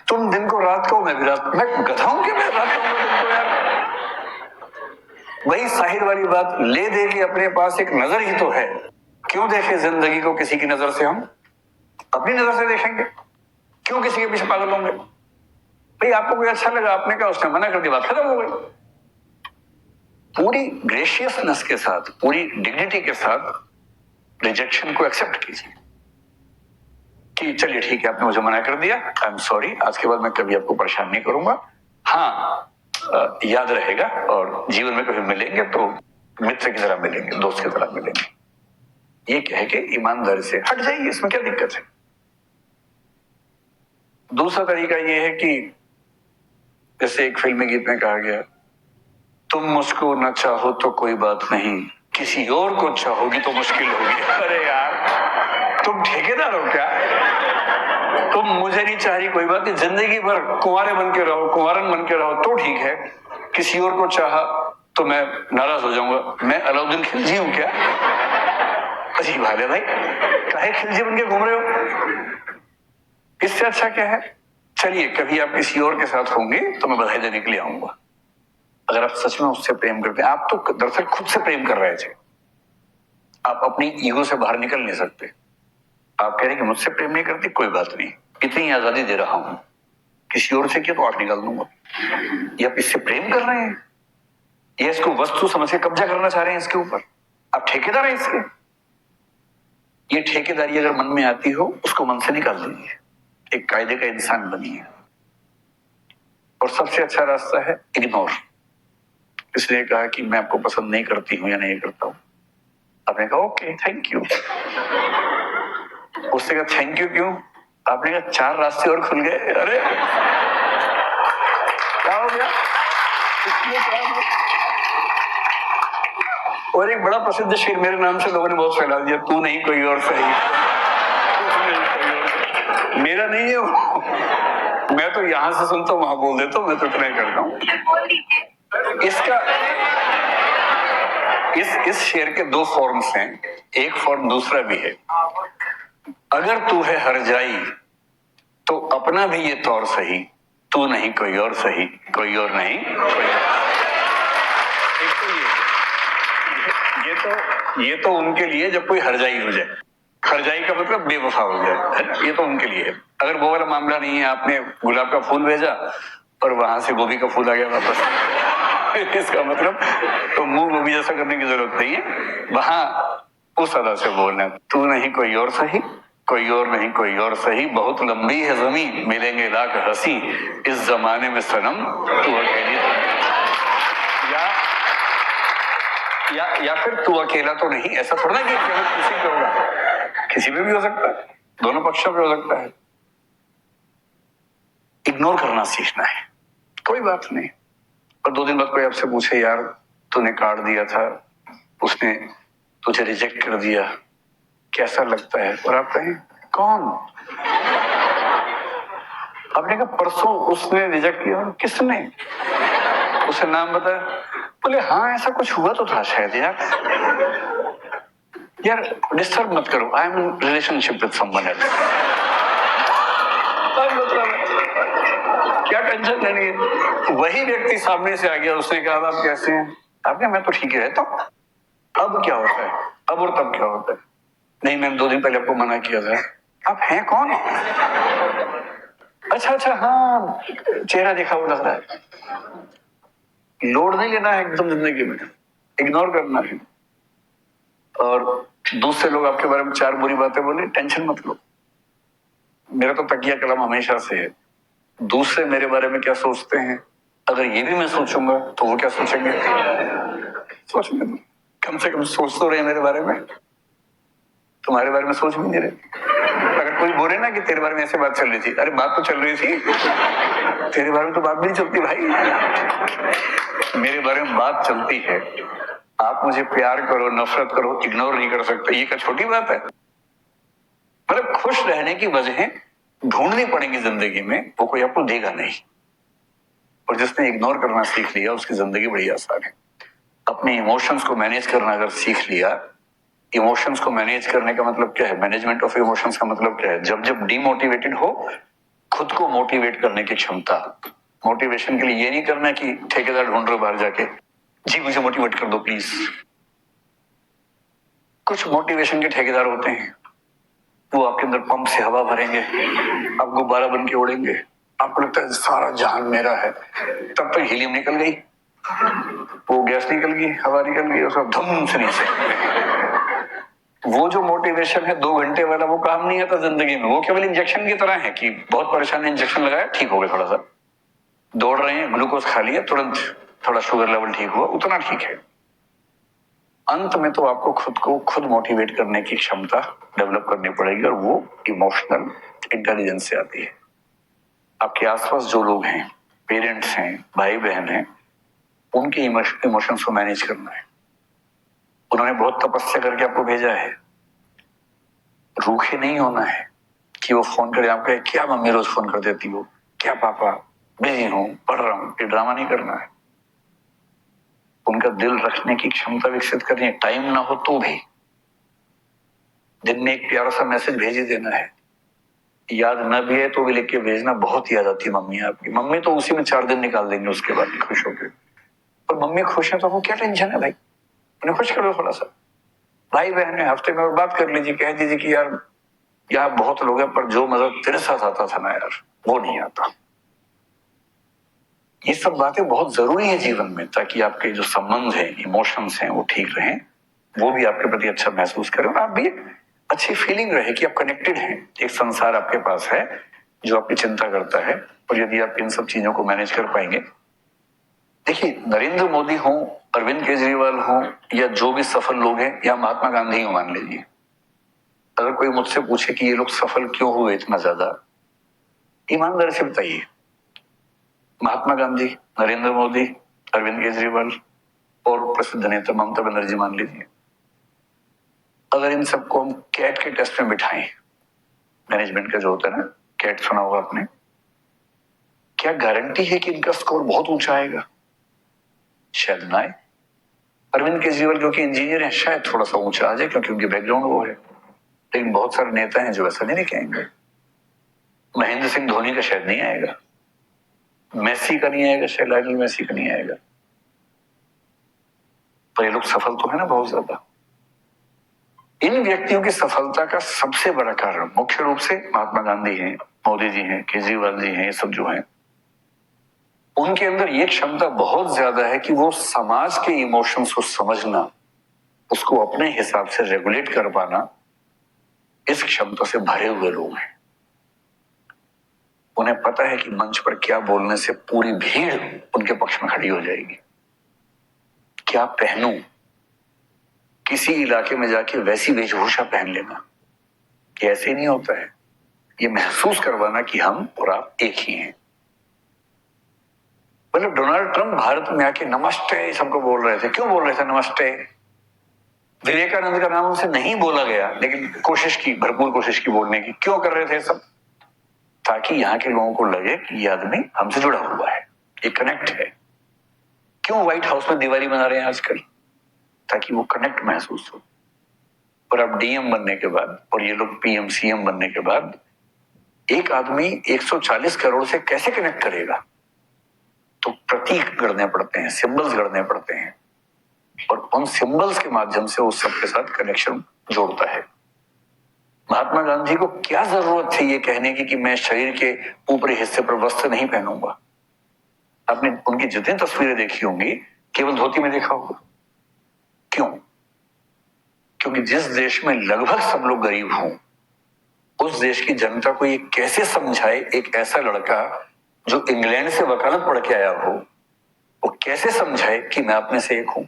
तुम दिन को रात कहो मैं भी रात, मैं गधा हूं कि मैं रात कहूंगा तुमको यार। वही साहिर वाली बात, ले दे के अपने पास एक नजर ही तो है, क्यों देखे जिंदगी को किसी की नजर से? हम अपनी नजर से देखेंगे, क्यों किसी के पीछे पागल होंगे? भाई आपको कोई अच्छा लगा, आपने कहा, उसने मना कर दिया, बात खत्म हो गई। पूरी ग्रेशियसनेस के साथ, पूरी डिग्निटी के साथ रिजेक्शन को एक्सेप्ट कीजिए कि चलिए ठीक है, आपने मुझे मना कर दिया, आई एम सॉरी, आज के बाद मैं कभी आपको परेशान नहीं करूंगा। हाँ, याद रहेगा और जीवन में कभी मिलेंगे तो मित्र की तरह मिलेंगे, दोस्त की तरह मिलेंगे। ये कह के ईमानदारी से हट जाइए, इसमें क्या दिक्कत है? दूसरा तरीका ये है कि जैसे एक फिल्मी गीत में कहा गया, तुम मुझको न चाहो तो कोई बात नहीं, किसी और को चाहोगी तो मुश्किल होगी। अरे यार, तुम ठेकेदार हो क्या? तुम मुझे नहीं चाह रही, कोई बात नहीं, जिंदगी भर कुंवारे बन के रहो, कुंवारन बन के रहो तो ठीक है। किसी और को चाहा तो मैं नाराज हो जाऊंगा। मैं अलाउद्दीन खिलजी हूं क्या? अजीब हाल है भाई, काहे खिलजी बन के घूम रहे हो? इससे अच्छा क्या है? चलिए, कभी आप किसी और के साथ होंगे तो मैं बधाई देने के लिए आऊंगा। अगर आप सच में उससे प्रेम करते हैं, आप तो दरअसल खुद से प्रेम कर रहे थे, आप अपनी ईगो से बाहर निकल नहीं सकते। आप कह रहे कि मुझसे प्रेम नहीं करती, कोई बात नहीं, इतनी आजादी दे रहा हूं, किसी और से किया तो आठ निकाल दूंगा। ये आप इससे प्रेम कर रहे हैं, ये इसको वस्तु समझ के कब्जा करना चाह रहे हैं इसके ऊपर, आप ठेकेदार हैं इसके। ये ठेकेदारी अगर मन में आती हो, उसको मन से निकाल दीजिए, एक कायदे का इंसान बनिए। और सबसे अच्छा रास्ता है इग्नोर। इसने कहा कि मैं आपको पसंद नहीं करती हूं या नहीं करता हूं, आपने कहा ओके थैंक यू। उसने कहा थैंक यू क्यों? आपने कहा चार रास्ते और खुल गए। अरे क्या हो गया? और एक बड़ा प्रसिद्ध शेर मेरे नाम से लोगों ने बहुत फैला दिया, तू नहीं कोई और सही। मेरा नहीं है वो, मैं तो यहां से सुनता हूं वहां बोल देता हूं, मैं तो इतना ही करता हूं। इसका इस शेर के दो फॉर्म्स हैं, एक फॉर्म दूसरा भी है। अगर तू है हर जाई तो अपना भी ये तौर सही, तू नहीं कोई और सही, कोई और नहीं कोई और। ये तो उनके लिए जब कोई हरजाई हो जाए, हरजाई का मतलब बेवफा हो जाए, है ना? ये तो उनके लिए है। अगर वो वाला मामला नहीं है, आपने गुलाब का फूल भेजा और वहां से गोभी का फूल आ गया वापस, इसका मतलब तो मुंह गोभी जैसा करने की जरूरत नहीं है। वहां उस अदा से बोलना, तू नहीं कोई और सही, कोई और नहीं कोई और सही, बहुत लंबी है जमीन, मिलेंगे लाख हंसी, इस जमाने में सनम तू अकेली। या फिर तू अकेला तो नहीं, ऐसा थोड़ा ना कि किसी पे होगा, किसी पे भी हो सकता है, दोनों पक्षों पे हो सकता है। इग्नोर करना सीखना है, कोई बात नहीं। और 2 दिन बाद कोई आपसे पूछे, यार तूने कार्ड दिया था, उसने तुझे रिजेक्ट कर दिया, कैसा लगता है? और आप कहें कौन? आपने कहा परसों उसने रिजेक्ट किया। किसने? उसे नाम बताया। बोले हाँ ऐसा कुछ हुआ तो था शायद। यार डिस्टर्ब मत करो, I am in relationship with someone else. क्या टेंशन लेनी है? वही व्यक्ति सामने से आ गया, उसने कहा आप कैसे हैं? आपने मैं तो ठीक ही रहता हूं। अब क्या होता है? अब और तब क्या होता है? नहीं मैम 2 दिन पहले आपको मना किया था। आप हैं कौन? अच्छा हाँ, चेहरा देखा वो लग रहा है। लोड नहीं लेना है एकदम जिंदगी में, इग्नोर करना है। और दूसरे लोग आपके बारे में 4 बुरी बातें बोले, टेंशन मत लो। मेरा तो तकिया कलम हमेशा से है, दूसरे मेरे बारे में क्या सोचते हैं, अगर ये भी मैं सोचूंगा तो वो क्या सोचेंगे? सोचने दो, कम से कम सोच तो रहे मेरे बारे में। तुम्हारे बारे में सोच भी नहीं रहे। अगर कोई बोले ना कि तेरे बारे में ऐसे बात चल रही थी, अरे बात तो चल रही थी, तेरे बारे में तो बात भी नहीं चलती भाई, मेरे बारे में बात चलती है। आप मुझे प्यार करो, नफरत करो, इग्नोर नहीं कर सकते, ये क्या छोटी बात है? मतलब खुश रहने की वजह ढूंढनी पड़ेगी जिंदगी में, वो कोई आपको देगा नहीं। और जिसने इग्नोर करना सीख लिया उसकी जिंदगी बड़ी आसान है। अपने इमोशंस को मैनेज करना अगर सीख लिया, इमोशंस को मैनेज करने का मतलब क्या है, मैनेजमेंट ऑफ इमोशंस का मतलब क्या है, जब जब डिमोटिवेटेड हो खुद को मोटिवेट करने की क्षमता। मोटिवेशन के लिए ये नहीं करना कि ठेकेदार ढूंढ रहे हो बाहर जाके, जी मुझे मोटिवेट कर दो प्लीज। कुछ मोटिवेशन के ठेकेदार होते हैं, वो आपके अंदर पंप से हवा भरेंगे, आप गुब्बारा बन के उड़ेंगे, आपको लगता है सारा जहान मेरा है, तब तक हीलियम निकल गई, वो गैस निकल गई, हवा निकल गई, उसका धम से नीचे। वो जो मोटिवेशन है 2 घंटे वाला, वो काम नहीं आता जिंदगी में। वो केवल इंजेक्शन की तरह है कि बहुत परेशान है, इंजेक्शन लगाया ठीक हो गया, थोड़ा सा दौड़ रहे हैं, ग्लूकोज खा लिया, तुरंत थोड़ा शुगर लेवल ठीक हुआ, उतना ठीक है। अंत में तो आपको खुद को खुद मोटिवेट करने की क्षमता डेवलप करनी पड़ेगी, और वो इमोशनल इंटेलिजेंस से आती है। आपके आसपास जो लोग हैं, पेरेंट्स हैं, भाई बहन हैं, उनके इमोशंस को मैनेज करना है। उन्होंने बहुत तपस्या करके आपको भेजा है, रूखे नहीं होना है कि वो फोन करे, आप कहे क्या मम्मी रोज फोन कर देती हो, क्या पापा बिजी हूं, पढ़ रहा हूं, ये ड्रामा नहीं करना है। उनका दिल रखने की क्षमता विकसित करनी है। टाइम ना हो तो भी दिन में एक प्यारा सा मैसेज भेज ही देना है। याद न भी है तो भी लिख के भेजना, बहुत याद आती है मम्मी आपकी। मम्मी तो उसी में 4 दिन निकाल देंगे, उसके बाद खुश होकर। और मम्मी खुश है तो आपको क्या टेंशन है भाई, उन्हें खुश करो थोड़ा सा। भाई बहन है, हफ्ते में बात कर लीजिए, कह दीजिए कि यार यहाँ बहुत लोग हैं पर जो मजा तेरे साथ आता था ना यार, वो नहीं आता। ये सब बातें बहुत जरूरी है जीवन में, ताकि आपके जो संबंध है, इमोशंस हैं, वो ठीक रहें, वो भी आपके प्रति अच्छा महसूस करें, और आप भी अच्छी फीलिंग रहे कि आप कनेक्टेड हैं। एक संसार आपके पास है जो आपकी चिंता करता है, और यदि आप इन सब चीजों को मैनेज कर पाएंगे। देखिए, नरेंद्र मोदी हो, अरविंद केजरीवाल हो, या जो भी सफल लोग हैं, या महात्मा गांधी हो मान लीजिए, अगर कोई मुझसे पूछे कि ये लोग सफल क्यों हुए इतना ज्यादा, ईमानदारी से बताइए। महात्मा गांधी, नरेंद्र मोदी, अरविंद केजरीवाल और प्रसिद्ध नेता ममता बनर्जी मान लीजिए, अगर इन सबको हम कैट के टेस्ट में बिठाएं, मैनेजमेंट का जो होता है ना, कैट सुना होगा आपने, क्या गारंटी है कि इनका स्कोर बहुत ऊंचा आएगा? शायद ना आए। अरविंद केजरीवाल क्योंकि इंजीनियर है, शायद थोड़ा सा ऊंचा आ जाए क्योंकि उनकी बैकग्राउंड वो है, लेकिन बहुत सारे नेता हैं जो ऐसा नहीं लिखे आएंगे। महेंद्र सिंह धोनी का शायद नहीं आएगा, मेसी का नहीं आएगा, शायद लायनल मेसी का नहीं आएगा, पर ये लोग सफल तो है ना बहुत ज्यादा। इन व्यक्तियों की सफलता का सबसे बड़ा कारण मुख्य रूप से महात्मा गांधी हैं, मोदी जी हैं, केजरीवाल जी हैं, ये सब जो हैं, उनके अंदर ये क्षमता बहुत ज्यादा है कि वो समाज के इमोशंस को समझना, उसको अपने हिसाब से रेगुलेट कर पाना, इस क्षमता से भरे हुए लोग हैं। उन्हें पता है कि मंच पर क्या बोलने से पूरी भीड़ उनके पक्ष में खड़ी हो जाएगी। क्या पहनूं, किसी इलाके में जाके वैसी वेशभूषा पहन लेना, ये ऐसे नहीं होता है। ये महसूस करवाना कि हम और आप एक ही हैं। मतलब डोनाल्ड ट्रंप भारत में आके नमस्ते सबको बोल रहे थे, क्यों बोल रहे थे नमस्ते? विवेकानंद का नाम उनसे नहीं बोला गया, लेकिन कोशिश की, भरपूर कोशिश की बोलने की। क्यों कर रहे थे सब? ताकि यहाँ के लोगों को लगे कि ये आदमी हमसे जुड़ा हुआ है, ये कनेक्ट है। क्यों व्हाइट हाउस में दिवाली मना रहे हैं आजकल? ताकि वो कनेक्ट महसूस हो। और अब डीएम बनने के बाद, और ये लोग पीएम सीएम बनने के बाद, एक आदमी 140 करोड़ से कैसे कनेक्ट करेगा? तो प्रतीक गढ़ने पड़ते हैं, सिंबल्स गढ़ने पड़ते हैं, और उन सिंबल्स के माध्यम से उस सबके साथ कनेक्शन जोड़ता है। महात्मा गांधी को क्या जरूरत थी ये कहने की कि मैं शरीर के ऊपरी हिस्से पर वस्त्र नहीं पहनूंगा? आपने उनकी जितनी तस्वीरें देखी होंगी केवल धोती में देखा होगा। क्यों? क्योंकि जिस देश में लगभग सब लोग गरीब हों, उस देश की जनता को ये कैसे समझाए, एक ऐसा लड़का जो इंग्लैंड से वकालत पढ़ के आया हो, वो कैसे समझाए कि मैं अपने से एक हूं?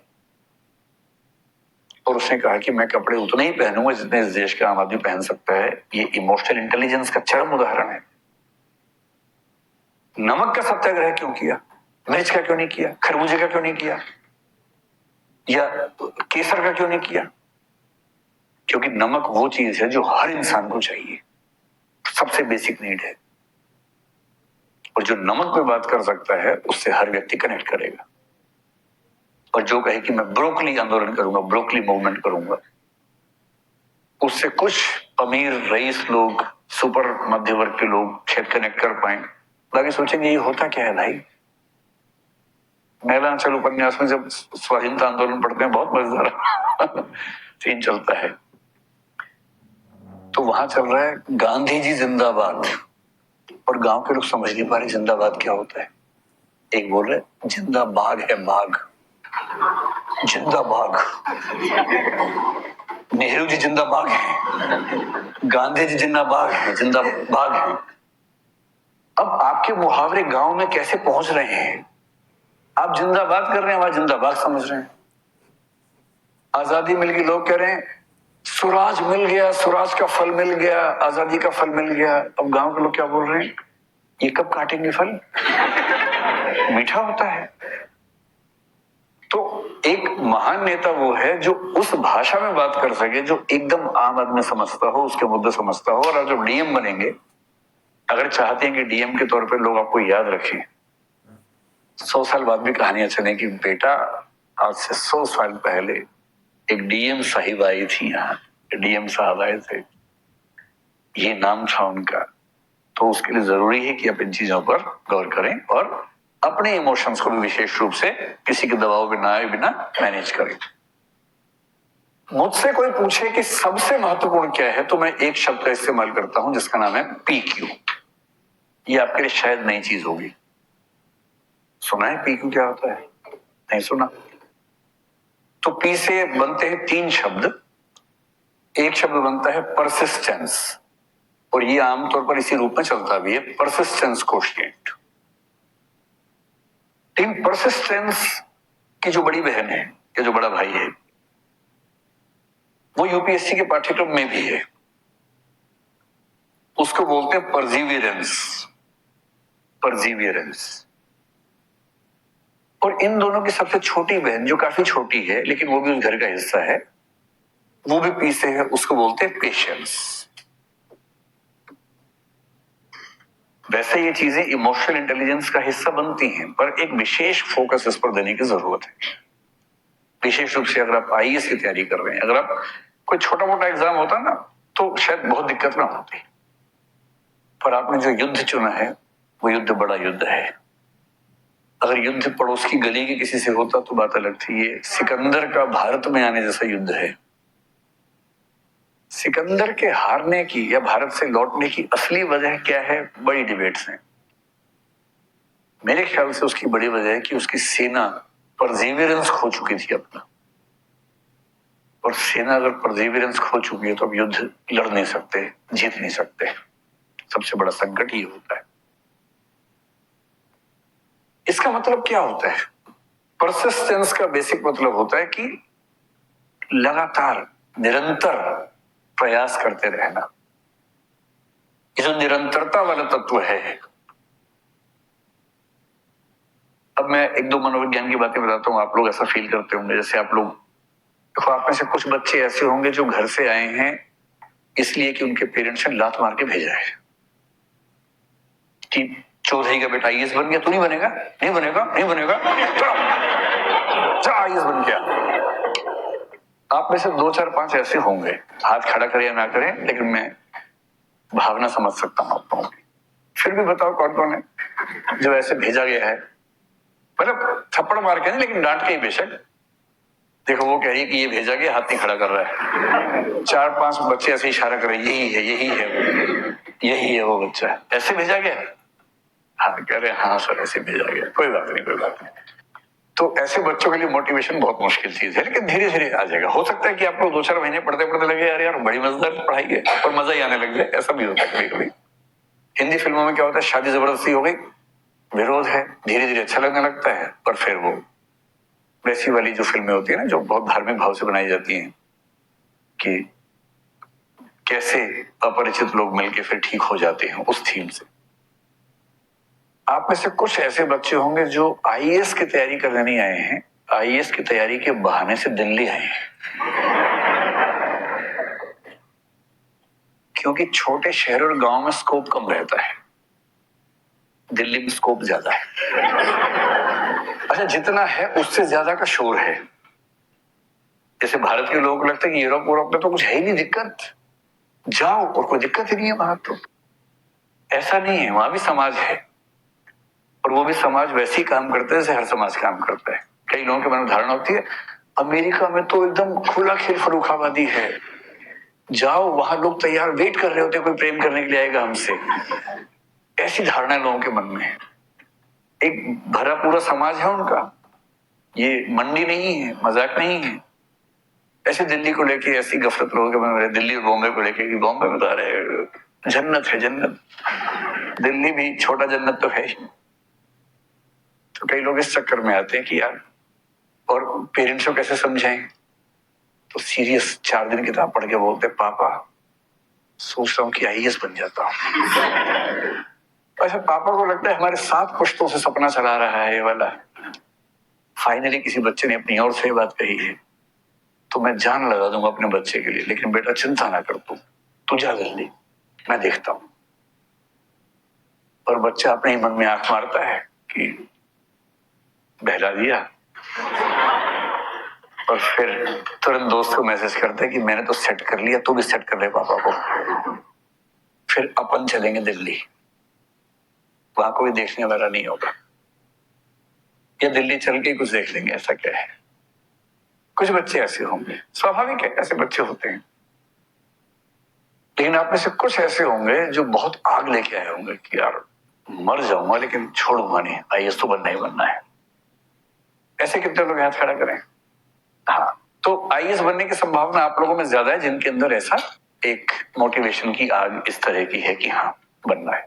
और उसने कहा कि मैं कपड़े उतने ही पहनूंगा जितने इस देश का आम आदमी पहन सकता है। ये इमोशनल इंटेलिजेंस का चरम उदाहरण है। नमक का सत्याग्रह क्यों किया, मिर्च का क्यों नहीं किया, खरबूजे का क्यों नहीं किया, या केसर का क्यों नहीं किया? क्योंकि नमक वो चीज है जो हर इंसान को चाहिए, सबसे बेसिक नीड है। और जो नमक पे बात कर सकता है उससे हर व्यक्ति कनेक्ट करेगा। और जो कहे कि मैं ब्रोकली आंदोलन करूंगा, ब्रोकली मूवमेंट करूंगा, उससे कुछ अमीर रईस लोग, सुपर मध्य वर्ग के लोग शायद कनेक्ट कर पाए। बाकी सोचेंगे ये होता क्या है भाई। महिलांचल उपन्यास में जब स्वाधीनता आंदोलन पढ़ते हैं बहुत मजेदार सीन चलता है। तो वहां चल रहा है गांधी जी जिंदाबाद, और गांव के लोग समझ नहीं पा रहे जिंदाबाद क्या होता है। एक बोल रहे जिंदा बाघ है, बाघ, जिंदा बाघ, नेहरू जी जिंदा बाघ है, गांधी जी जिंदा बाघ है, जिंदा बाघ है। अब आपके मुहावरे गांव में कैसे पहुंच रहे हैं? आप जिंदाबाद कर रहे हैं, वहां जिंदाबाद समझ रहे हैं। आजादी मिल गई, लोग कह रहे हैं स्वराज मिल गया, स्वराज का फल मिल गया, आजादी का फल मिल गया। अब गांव के लोग क्या बोल रहे हैं, ये कब काटेंगे फल, मीठा होता है। तो एक महान नेता वो है जो उस भाषा में बात कर सके जो एकदम आम आदमी समझता हो, उसके मुद्दे समझता हो। और जो डीएम बनेंगे, अगर चाहते हैं कि डीएम के तौर पे लोग आपको याद रखें, 100 साल बाद भी कहानियां चलें कि बेटा आज से 100 साल पहले एक डीएम साहिब आई थी, यहाँ डीएम साहब आए थे, ये नाम था उनका। तो उसके लिए जरूरी है कि आप इन चीजों पर गौर करें और अपने इमोशंस को भी विशेष रूप से किसी के दबाव बिना मैनेज करें। मुझसे कोई पूछे कि सबसे महत्वपूर्ण क्या है, तो मैं एक शब्द का इस्तेमाल करता हूं जिसका नाम है पीक्यू। ये आपके लिए शायद नई चीज होगी। सुना है पीक्यू क्या होता है? नहीं सुना? तो पी से बनते हैं 3 शब्द। एक शब्द बनता है परसिस्टेंस, और ये आमतौर पर इसी रूप में चलता भी है, परसिस्टेंस कोशिएंट। इन परसिस्टेंस की जो बड़ी बहन है या जो बड़ा भाई है, वो यूपीएससी के पाठ्यक्रम में भी है। उसको बोलते हैं परजीवियरेंस, परजीवियरेंस। और इन दोनों की सबसे छोटी बहन जो काफी छोटी है लेकिन वो भी उस घर का हिस्सा है, वो भी पी से है, उसको बोलते हैं पेशेंस। वैसे ये चीजें इमोशनल इंटेलिजेंस का हिस्सा बनती हैं, पर एक विशेष फोकस इस पर देने की जरूरत है। विशेष रूप से अगर आप आईएएस की तैयारी कर रहे हैं, अगर आप कोई छोटा मोटा एग्जाम होता ना तो शायद बहुत दिक्कत ना होती, पर आपने जो युद्ध चुना है वो युद्ध बड़ा युद्ध है। अगर युद्ध पड़ोस की गली के किसी से होता तो बात अलग थी। ये सिकंदर का भारत में आने जैसा युद्ध है। सिकंदर के हारने की या भारत से लौटने की असली वजह क्या है, बड़ी डिबेट्स हैं। मेरे ख्याल से उसकी बड़ी वजह है कि उसकी सेना परसेवरेंस खो चुकी थी अपना, और सेना अगर परसेवरेंस खो चुकी है तो अब युद्ध लड़ नहीं सकते, जीत नहीं सकते। सबसे बड़ा संकट ये होता है। इसका मतलब क्या होता है? परसिस्टेंस का बेसिक मतलब होता है कि लगातार निरंतर प्रयास करते रहना। ये जो निरंतरता वाला तत्व है, अब मैं 1-2 मनोविज्ञान की बातें बताता हूं, आप लोग ऐसा फील करते होंगे जैसे आप लोग, देखो आप में से कुछ बच्चे ऐसे होंगे जो घर से आए हैं इसलिए कि उनके पेरेंट्स ने लात मार के भेजा है कि चौधरी का बेटा आईएएस बन गया, तू नहीं बनेगा, नहीं बनेगा, नहीं बनेगा, चलो आईएएस बन गया। आप में से 2-4-5 ऐसे होंगे, हाथ खड़ा करें या ना करें, लेकिन मैं भावना समझ सकता हूं आप लोगों की। फिर भी बताओ कौन कौन है जो ऐसे भेजा गया है, मतलब थप्पड़ मार के नहीं लेकिन डांट के ही बेशक। देखो वो कह रही है कि ये भेजा गया, हाथ नहीं खड़ा कर रहा है। 4-5 बच्चे ऐसे इशारा कर रहे हैं, यही है, यही है, यही है वो बच्चा, ऐसे भेजा गया। हाँ कह रहे हैं, हाँ सर ऐसे भेजा गया, कोई बात नहीं, कोई बात नहीं। तो ऐसे बच्चों के लिए मोटिवेशन बहुत मुश्किल चीज है, लेकिन धीरे धीरे आ जाएगा। हो सकता है कि आपको 2-4 महीने पढ़ते पढ़ते लगे यार यार बड़ी मजेदार पढ़ाई है, और मजा ही आने लग जाए, ऐसा भी होता है कभी कभी। हिंदी फिल्मों में क्या होता है, शादी जबरदस्ती हो गई, विरोध है, धीरे धीरे अच्छा लगने लगता है, पर फिर वो वैसी वाली जो फिल्में होती है ना, जो बहुत धार्मिक भाव से बनाई जाती हैं, कि कैसे अपरिचित लोग मिलके फिर ठीक हो जाते हैं, उस थीम से। आप में से कुछ ऐसे बच्चे होंगे जो आईएएस की तैयारी करने नहीं आए हैं, आईएएस की तैयारी के बहाने से दिल्ली आए हैं, क्योंकि छोटे शहर और गांव में स्कोप कम रहता है, दिल्ली में स्कोप ज्यादा है। अच्छा, जितना है उससे ज्यादा का शोर है। जैसे भारत के लोगों को लगता है कि यूरोप में तो कुछ है ही नहीं दिक्कत, जाओ और कोई दिक्कत ही नहीं है वहां। तो ऐसा नहीं है, वहां भी समाज है, और वो भी समाज वैसे ही काम करता है जैसे हर समाज काम करता है। कई लोगों के मन में धारणा होती है अमेरिका में तो एकदम खुला खेल फर्रुखाबादी है, जाओ वहां लोग तैयार वेट कर रहे होते, कोई प्रेम करने के लिए आएगा हमसे। ऐसी धारणा लोगों के मन में है। एक भरा पूरा समाज है उनका, ये मंडी नहीं है, मजाक नहीं है। ऐसे दिल्ली को लेके ऐसी गफलत लोगों के मन में, दिल्ली और बॉम्बे को लेके कि बॉम्बे में बता रहे जन्नत है जन्नत, दिल्ली भी छोटा जन्नत तो है ही। तो कई लोग इस चक्कर में आते हैं कि यार, और पेरेंट्स को कैसे समझाएं, तो सीरियस 4 दिन किताब पढ़ के बोलते पापा सोच रहा हूं कि आईएएस बन जाता हूं। अच्छा, पापा को लगता है हमारे 7 पुश्तों से सपना चला रहा है ये वाला। फाइनली किसी बच्चे ने अपनी ओर से ये बात कही है, तो मैं जान लगा दूंगा अपने बच्चे के लिए, लेकिन बेटा चिंता ना कर, तू जा जल्दी, मैं देखता हूं। और बच्चा अपने ही मन में आंख मारता है कि बहला दिया, और फिर तुरंत दोस्त को मैसेज करते हैं कि मैंने तो सेट कर लिया, तू भी सेट कर ले पापा को, फिर अपन चलेंगे दिल्ली, वहां कोई देखने वाला नहीं होगा, या दिल्ली चल के कुछ देख लेंगे, ऐसा क्या है। कुछ बच्चे ऐसे होंगे, स्वाभाविक है, ऐसे बच्चे होते हैं। लेकिन आप में से कुछ ऐसे होंगे जो बहुत आग लेके आए होंगे कि यार मर जाऊंगा लेकिन छोड़ूंगा नहीं, आईएएस तो बनना ही बनना है। ऐसे कितने लोग हाथ खड़ा करें? हाँ, तो आईएएस बनने की संभावना आप लोगों में ज्यादा है जिनके अंदर ऐसा एक मोटिवेशन की आग इस तरह की है कि हाँ बनना है।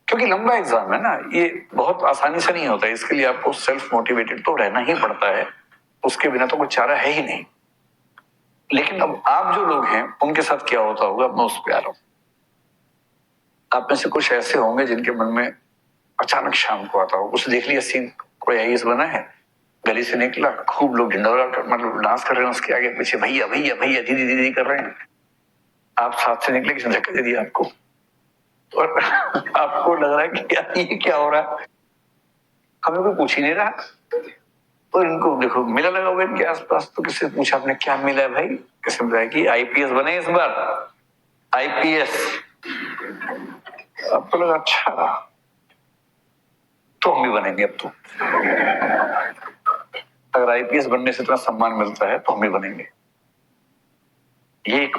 क्योंकि लंबा एग्जाम है ना, ये बहुत आसानी से नहीं होता है, इसके लिए आपको सेल्फ मोटिवेटेड तो रहना ही पड़ता है, उसके बिना तो कोई चारा है ही नहीं। लेकिन अब आप जो लोग हैं उनके साथ क्या होता होगा, मैं उस पर आ रहा हूं। आप में से कुछ ऐसे होंगे जिनके मन में अचानक शाम को आता हो, उसे देख लिया सीन, कोई आईएएस बना है, गली से निकला, खूब लोग ढिंडोरा मतलब डांस कर रहे हैं उसके आगे पीछे, भैया भैया भैया दीदी दीदी कर रहे हैं। आप साथ से निकले, किसी ने धक्का दे दिया आपको, और आपको लग रहा है कि यार ये क्या हो रहा है, हमें कोई पूछ ही नहीं रहा। और इनको देखो मेला लगा हुआ इनके आसपास, तो किसी से पूछा आपने क्या मिला है भाई, किसी ने बताया कि आईपीएस बने इस बार, आईपीएस। आपको लगा अच्छा तो हम भी बनेंगे अब तो, अगर आईपीएस बनने से इतना सम्मान मिलता है तो हम भी बनेंगे। ये एक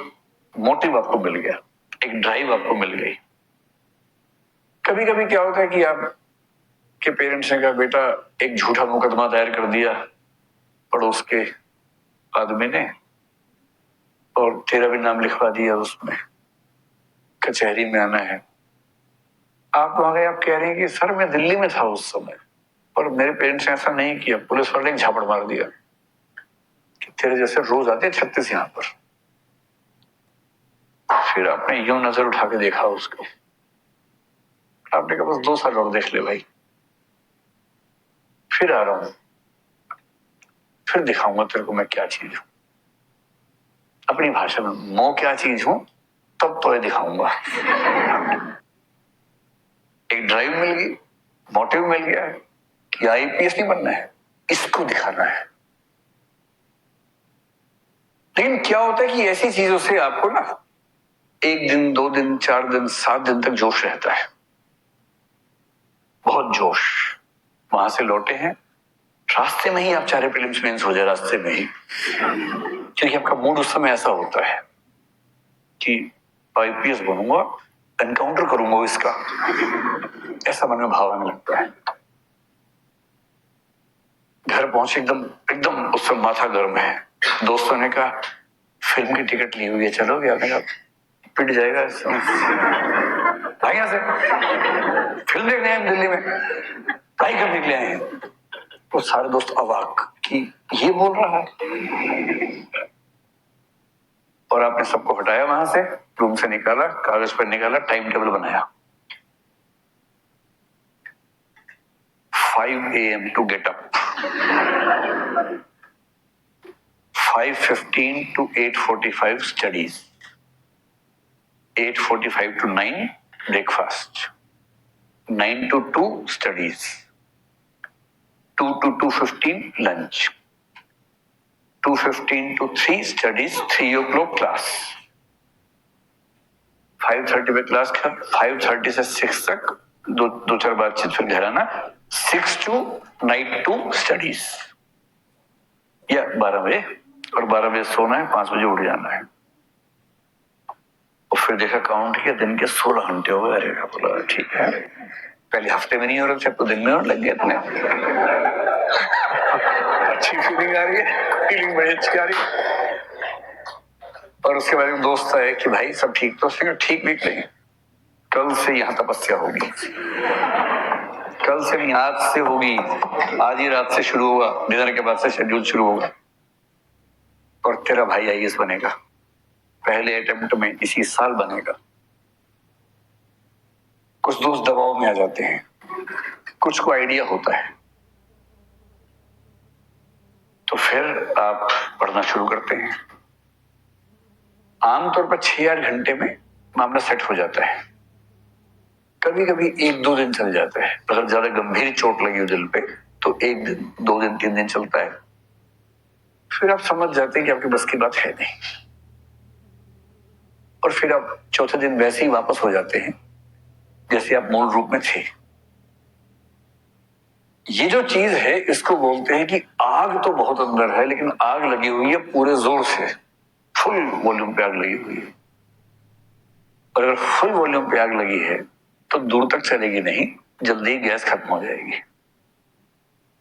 मोटिव आपको मिल गया, एक ड्राइव आपको मिल गई। कभी कभी क्या होता है कि आप के पेरेंट्स ने कहा बेटा एक झूठा मुकदमा दायर कर दिया पड़ोस के आदमी ने, और तेरा भी नाम लिखवा दिया उसमें, कचहरी में आना है। आप वहां गए, आप कह रहे हैं कि सर मैं दिल्ली में था उस समय, और मेरे पेरेंट्स ने ऐसा नहीं किया, पुलिस वाले ने झापड़ मार दिया कि तेरे जैसे रोज आते 36 यहां पर। फिर आपने यूं नजर उठा के देखा उसको, आपने कहा बस 2 साल और देख ले भाई, फिर आ रहा हूं, फिर दिखाऊंगा तेरे को मैं क्या चीज हूं। अपनी भाषा में मैं क्या चीज हूं तब तो दिखाऊंगा। एक ड्राइव मिल गई, मोटिव मिल गया कि आईपीएस नहीं बनना है, इसको दिखाना है। लेकिन क्या होता है कि ऐसी चीजों से आपको ना 1 दिन 2 दिन 4 दिन 7 दिन तक जोश रहता है, बहुत जोश। वहां से लौटे हैं, रास्ते में ही आप चाहे प्रीलिम्स मेंस हो जाए, रास्ते में ही, क्योंकि आपका मूड उस समय ऐसा होता है कि आईपीएस बनूंगा, एनकाउंटर करूंगा इसका, ऐसा मन में भाव आने लगता है। घर पहुंचे एकदम एकदम उस समय माथा गर्म है। दोस्तों ने कहा फिल्म की टिकट ली हुई है, चलोगे? आपने कहा पिट जाएगा इस समय, भाई यहां से फिल्म देखने आए दिल्ली में, भाई कब निकले आए हैं? वो सारे दोस्त अवाक, कि ये बोल रहा है, और आपने सबको हटाया वहां से, रूम से निकाला, कागज पर निकाला, टाइम टेबल बनाया, 5 AM to get up, 5:15 to 8:45 studies, 8:45 to 9 breakfast, 9 to 2 studies, 2 to 2:15 lunch, 2:15 to 3 studies, 3 o'clock class, 5:30 पे क्लास खत्म, 5:30 से 6 तक दो चार बातचीत, फिर घर आना, 6 to night 2 studies, या 12 बजे, और 12 बजे सोना है, 5 बजे उठ जाना है। और फिर देखा, काउंट किया, दिन के 16 घंटे हो गए। अरे बोला ठीक है, पहले हफ्ते में नहीं हो रहा था, तो दिन में और लग गया इतने। अच्छी फीलिंग आ रही है, फीलिंग बड़ी अच्छी आ रही है। और उसके बाद दोस्त आए कि भाई सब ठीक, तो उसने कहा ठीक नहीं, कल से यहाँ तपस्या होगी, कल से नहीं, आज से होगी, आज ही रात से शुरू होगा, डिनर के बाद से शेड्यूल शुरू होगा, और तेरा भाई IAS बनेगा, पहले अटेम्प्ट में इसी साल बनेगा। कुछ दोस्त दबाव में आ जाते हैं, कुछ को आइडिया होता है, तो फिर आप पढ़ना शुरू करते हैं। आमतौर पर 6-8 घंटे में मामला सेट हो जाता है, कभी कभी 1-2 दिन चल जाता है। अगर ज्यादा गंभीर चोट लगी हो दिल पे तो 1 दिन, 2 दिन, 3 दिन चलता है, फिर आप समझ जाते हैं कि आपकी बस की बात है नहीं, और फिर आप चौथे दिन वैसे ही वापस हो जाते हैं जैसे आप मूल रूप में थे। ये जो चीज है, इसको बोलते हैं कि आग तो बहुत अंदर है, लेकिन आग लगी हुई है पूरे जोर से, फुल वॉल्यूम पे आग लगी हुई है। और अगर फुल वॉल्यूम पे आग लगी है तो दूर तक चलेगी नहीं, जल्दी गैस खत्म हो जाएगी।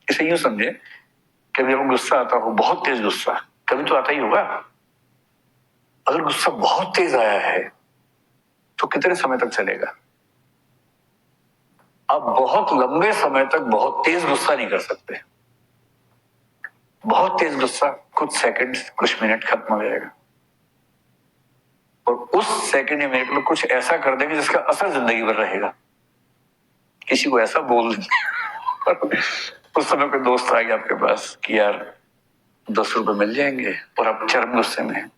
इसे यूं समझे, कभी आपको गुस्सा आता हो, बहुत तेज गुस्सा, कभी तो आता ही होगा। अगर गुस्सा बहुत तेज आया है तो कितने समय तक चलेगा? आप बहुत लंबे समय तक बहुत तेज गुस्सा नहीं कर सकते। बहुत तेज गुस्सा कुछ सेकंड, कुछ मिनट खत्म हो जाएगा, और उस सेकंड या मिनट में कुछ ऐसा कर देंगे जिसका असर जिंदगी भर रहेगा। किसी को ऐसा बोल देंगे उस समय कोई दोस्त आ गया आपके पास कि यार 10 रुपए मिल जाएंगे, और आप चरम गुस्से में,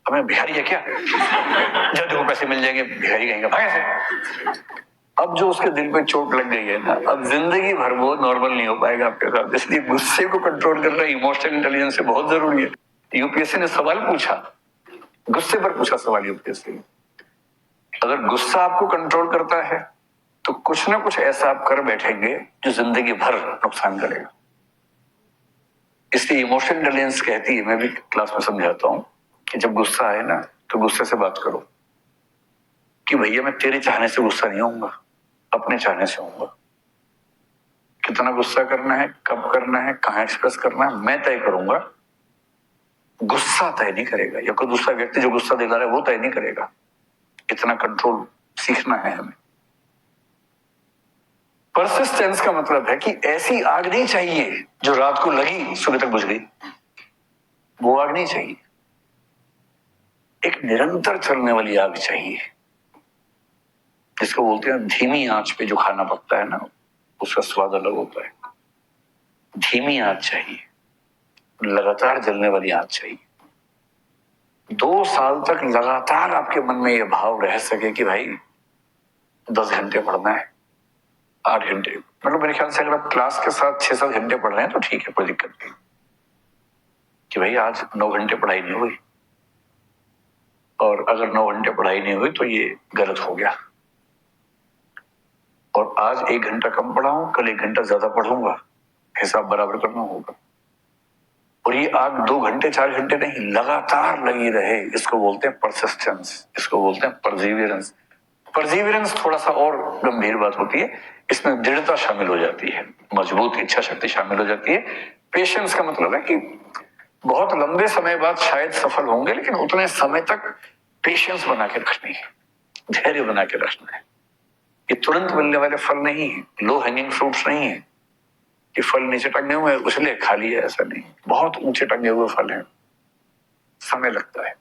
हमें बिहारी है क्या, जब देखो पैसे मिल जाएंगे, बिहारी कहेंगे भाई ऐसे। अब जो उसके दिल पे चोट लग गई है ना, अब जिंदगी भर वो नॉर्मल नहीं हो पाएगा आपके साथ। इसलिए गुस्से को कंट्रोल करना इमोशनल इंटेलिजेंस से बहुत जरूरी है। यूपीएससी ने सवाल पूछा, गुस्से पर पूछा सवाल यूपीएससी। अगर गुस्सा आपको कंट्रोल करता है तो कुछ ना कुछ ऐसा आप कर बैठेंगे जो जिंदगी भर नुकसान करेगा। इसलिए इमोशनल इंटेलिजेंस कहती है, मैं भी क्लास में समझाता हूं, कि जब गुस्सा आए ना तो गुस्से से बात करो कि भैया मैं तेरे चाहने से गुस्सा नहीं होऊंगा, अपने चाहने से होऊंगा। कितना गुस्सा करना है, कब करना है, कहां एक्सप्रेस करना है, मैं तय करूंगा, गुस्सा तय नहीं करेगा, या कोई दूसरा व्यक्ति जो गुस्सा दिला रहा है वो तय नहीं करेगा। इतना कंट्रोल सीखना है हमें। परसिस्टेंस का मतलब है कि ऐसी आग नहीं चाहिए जो रात को लगी सुबह तक बुझ गई, वो आग नहीं चाहिए। एक निरंतर चलने वाली आग चाहिए, जिसको बोलते हैं धीमी आंच पे जो खाना पकता है ना, उसका स्वाद अलग होता है। धीमी आंच चाहिए, लगातार जलने वाली आंच चाहिए। 2 साल तक लगातार आपके मन में यह भाव रह सके कि भाई 10 घंटे पढ़ना है, 8 घंटे, मतलब मेरे ख्याल से अगर आप क्लास के साथ 6-7 घंटे पढ़ रहे हैं तो ठीक है, कोई दिक्कत नहीं। कि भाई आज 9 घंटे पढ़ाई नहीं हुई, और अगर 9 घंटे पढ़ाई नहीं हुई तो ये गलत हो गया, और आज 1 घंटा कम पढ़ा हूं, कल 1 घंटा ज्यादा पढ़ूंगा, हिसाब बराबर करना होगा। और ये आग 2 घंटे 4 घंटे नहीं, लगातार लगी रहे, इसको बोलते हैं परसिस्टेंस, इसको बोलते हैं परजीवियरेंस। परजीवियरेंस थोड़ा सा और गंभीर बात होती है, इसमें दृढ़ता शामिल हो जाती है, मजबूत इच्छा शक्ति शामिल हो जाती है। पेशेंस का मतलब है कि बहुत लंबे समय बाद शायद सफल होंगे, लेकिन उतने समय तक पेशेंस बना के रखनी है, धैर्य बना के रखना है। ये तुरंत मिलने वाले फल नहीं है, लो हैंगिंग फ्रूट्स नहीं है। कि फल नीचे टंगे हुए उसने खा लिया, ऐसा नहीं, बहुत ऊंचे टंगे हुए फल हैं, समय लगता है।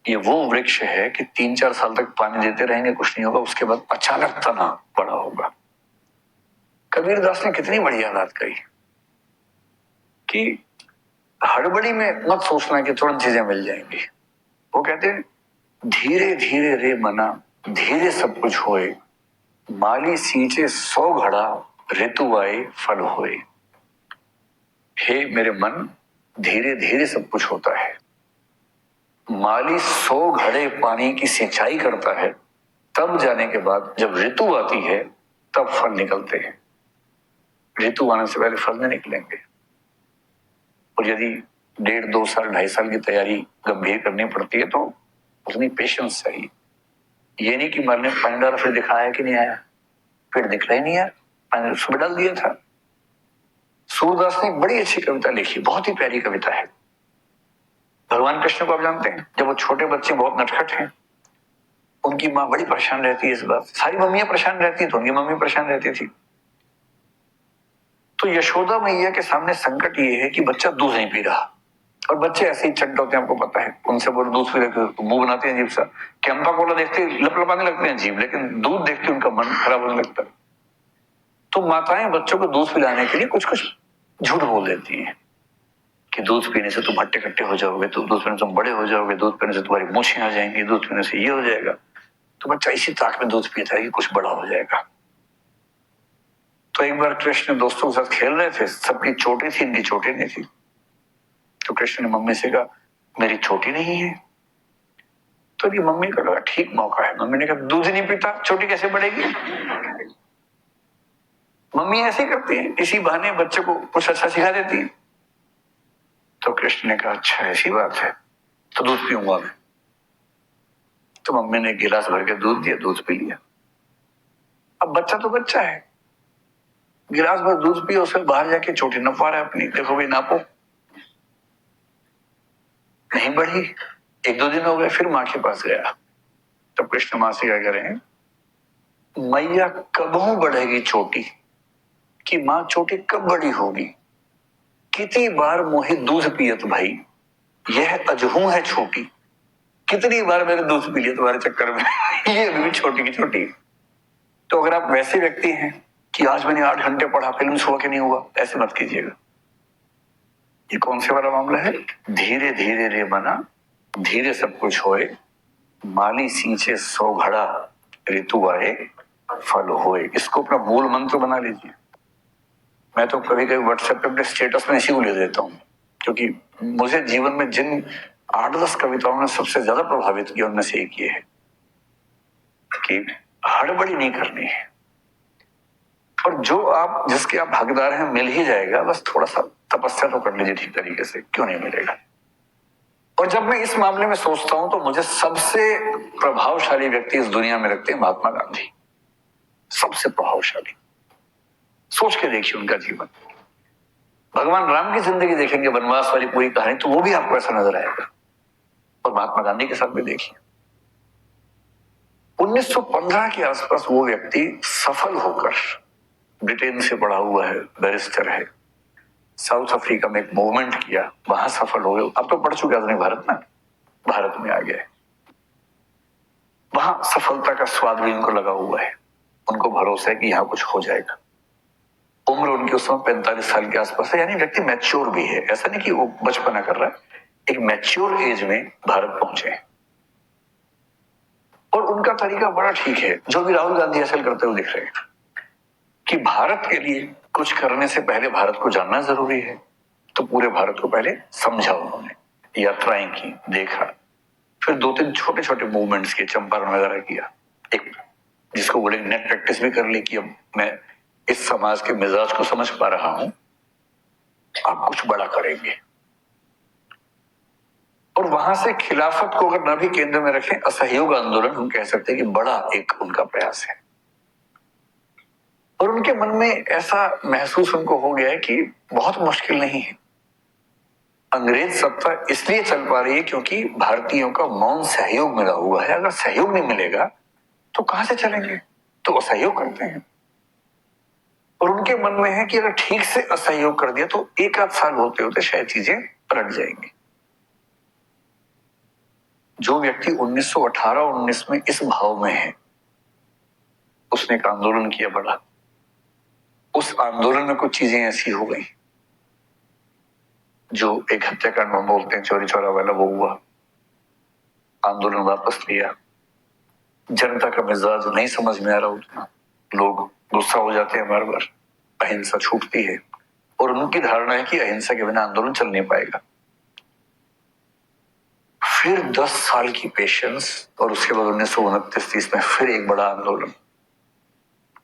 ये वो वृक्ष है कि 3-4 साल तक पानी देते रहेंगे, कुछ नहीं होगा, उसके बाद अचानक तना बड़ा होगा। कबीरदास ने कितनी बढ़िया बात कही कि हड़बड़ी में मत सोचना कि तुरंत चीजें मिल जाएंगी। वो कहते हैं धीरे धीरे रे मना, धीरे सब कुछ होए, माली सींचे 100 घड़ा, ऋतु आए फल होए। हे मेरे मन, धीरे धीरे सब कुछ होता है। माली 100 घड़े पानी की सिंचाई करता है, तब जाने के बाद जब ऋतु आती है तब फल निकलते हैं। ऋतु आने से पहले फल नहीं निकलेंगे। और यदि 1.5, 2 साल, 2.5 साल की तैयारी गंभीर करनी पड़ती है तो उतनी पेशेंस चाहिए। ये नहीं कि मरने पानी डाला फिर दिखाया कि नहीं आया, फिर दिख रहा ही नहीं आया, पानी सुबह डाल दिया था। सूरदास ने एक बड़ी अच्छी कविता लिखी, बहुत ही प्यारी कविता है। भगवान कृष्ण को आप जानते हैं, जब वो छोटे बच्चे बहुत नटखट हैं, उनकी माँ बड़ी परेशान रहती है इस बात, सारी मम्मियां परेशान रहती है तो उनकी मम्मी परेशान रहती थी। तो यशोदा मैया के सामने संकट ये है कि बच्चा दूध नहीं पी रहा, और बच्चे ऐसे ही चंट होते हैं, आपको पता है, उनसे बोलो दूध पी रहे तो मुंह बनाते हैं अजीब सा, कैंपा कोला देखते लपलपाने लगते हैं अजीब, लेकिन दूध देखते उनका मन खराब होने लगता है। तो माताएं बच्चों को दूध पिलाने के लिए कुछ कुछ झूठ बोल देती हैं कि दूध पीने से तुम हट्टे कट्टे हो जाओगे, तो दूध पीने से तुम बड़े हो जाओगे, दूध पीने से तुम्हारी मूछें आ जाएंगी, दूध पीने से ये हो जाएगा। तो बच्चा इसी ताक में दूध पीता है कि कुछ बड़ा हो जाएगा। तो एक बार कृष्ण दोस्तों के साथ खेल रहे थे, सबकी चोटी थी, इनकी चोटी नहीं थी। तो कृष्ण ने मम्मी से कहा मेरी चोटी नहीं है। तो ये मम्मी को लगा ठीक मौका है, मम्मी ने कहा दूध नहीं पीता, चोटी कैसे बढ़ेगी। मम्मी ऐसे करती है, इसी बहाने बच्चे को कुछ अच्छा सिखा देती है। तो कृष्ण ने कहा अच्छा ऐसी बात है, तो दूध पीऊंगा मैं। तो मम्मी ने गिलास भर के दूध दिया, दूध पी लिया। अब बच्चा तो बच्चा है, गिलास भर दूध पिया, उसमें बाहर जाके चोटी नपवा रहा है अपनी, देखो भाई नापो, नहीं बढ़ी। 1-2 दिन हो गए, फिर माँ के पास गया। तब कृष्ण माँ से क्या करें, मैया कबहू बढ़ेगी चोटी, कि माँ चोटी कब बड़ी होगी, कितनी बार मोहे दूध पियत भाई, यह अजहू है छोटी, कितनी बार मैंने दूध पी लिया तुम्हारे चक्कर में ये अभी भी छोटी की छोटी। तो अगर आप वैसे व्यक्ति हैं कि आज मैंने 8 घंटे पढ़ा, फिल्म हुआ कि नहीं हुआ, ऐसे मत कीजिएगा। ये कौन से वाला मामला है, धीरे धीरे रे मना, धीरे सब कुछ होए, माली सींचे 100 घड़ा, ऋतु आए फल होए। इसको अपना मूल मंत्र बना लीजिए। मैं तो कभी कभी व्हाट्सएप पे अपने स्टेटस में इसी को ले देता हूँ, क्योंकि मुझे जीवन में जिन 8-10 कविताओं ने सबसे ज्यादा प्रभावित किया उनमें से एक ये है कि हड़बड़ी नहीं करनी है, और जो आप जिसके आप हकदार हैं मिल ही जाएगा, बस थोड़ा सा तपस्या तो कर लीजिए ठीक तरीके से, क्यों नहीं मिलेगा। और जब मैं इस मामले में सोचता हूं तो मुझे सबसे प्रभावशाली व्यक्ति इस दुनिया में लगते हैं महात्मा गांधी, सबसे प्रभावशाली। सोच के देखिए उनका जीवन, भगवान राम की जिंदगी देखेंगे, वनवास वाली पूरी कहानी, तो वो भी आपको ऐसा नजर आएगा। और महात्मा गांधी के साथ भी देखिए, 1915 के आसपास वो व्यक्ति सफल होकर, ब्रिटेन से पढ़ा हुआ है, बैरिस्टर है, साउथ अफ्रीका में एक मूवमेंट किया, वहां सफल हो गए। अब तो पढ़ चुके आदमी भारत में, भारत में आ गए, वहां सफलता का स्वाद भी उनको लगा हुआ है, उनको भरोसा है कि यहां कुछ हो जाएगा। उम्र उनकी उस समय 45 साल के आसपास है, यानी व्यक्ति मैच्योर भी है, ऐसा नहीं कि वो बचपना कर रहा है, एक मैच्योर एज में भारत पहुंचे। और उनका तरीका बड़ा ठीक है, जो भी राहुल गांधी हासिल करते हुए दिख रहे हैं, कि भारत के लिए कुछ करने से पहले भारत को जानना जरूरी है। तो पूरे भारत को पहले समझा उन्होंने, यात्राएं की, देखा, फिर 2-3 छोटे छोटे मूवमेंट्स किए, चंपारण वगैरह किया, एक जिसको बोले नेट प्रैक्टिस भी कर ली कि अब मैं इस समाज के मिजाज को समझ पा रहा हूं, आप कुछ बड़ा करेंगे। और वहां से खिलाफत को अगर न भी केंद्र में रखें, असहयोग आंदोलन हम कह सकते हैं कि बड़ा एक उनका प्रयास है। और उनके मन में ऐसा महसूस उनको हो गया है कि बहुत मुश्किल नहीं है, अंग्रेज सत्ता इसलिए चल पा रही है क्योंकि भारतीयों का मौन सहयोग मिला हुआ है। अगर सहयोग नहीं मिलेगा तो कहां से चलेंगे, तो असहयोग करते हैं। और उनके मन में है कि अगर ठीक से असहयोग कर दिया तो एक आध साल होते होते शायद चीजें पलट जाएंगी। जो व्यक्ति 1918-19 में इस भाव में है, उसने एक आंदोलन किया बड़ा। उस आंदोलन में कुछ चीजें ऐसी हो गई जो एक हत्याकांड में बोलते हैं, चोरी चोरा वाला, वो हुआ। आंदोलन वापस लिया। जनता का मिजाज नहीं समझ में आ रहा उतना, लोग गुस्सा हो जाते हैं बार बार, अहिंसा छूटती है और उनकी धारणा है कि अहिंसा के बिना आंदोलन चल नहीं पाएगा। फिर 10 साल की पेशेंस और उसके बाद 1929-30 में फिर एक बड़ा आंदोलन,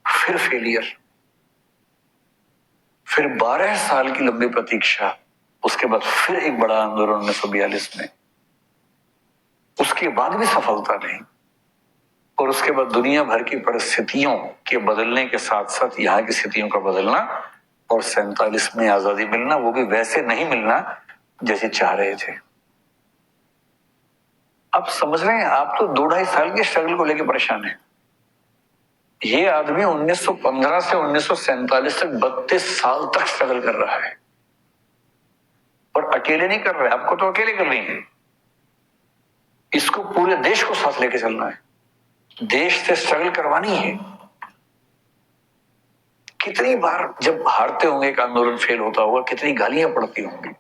फिर फेलियर, फिर 12 साल की लंबी प्रतीक्षा, उसके बाद फिर एक बड़ा आंदोलन 1942 में, उसके बाद भी सफलता नहीं। और उसके बाद दुनिया भर की परिस्थितियों के बदलने के साथ साथ यहाँ की स्थितियों का बदलना और 47 में आजादी मिलना, वो भी वैसे नहीं मिलना जैसे चाह रहे थे। अब समझ रहे हैं, आप तो 2-2.5 साल के स्ट्रगल को लेकर परेशान हैं। ये आदमी 1915 से 1947 तक 32 साल तक स्ट्रगल कर रहा है और अकेले नहीं कर रहा है, आपको तो अकेले कर रही है, इसको पूरे देश को साथ लेके चलना है, देश से स्ट्रगल करवानी है। कितनी बार जब हारते होंगे, एक आंदोलन फेल होता होगा, कितनी गालियां पड़ती होंगी,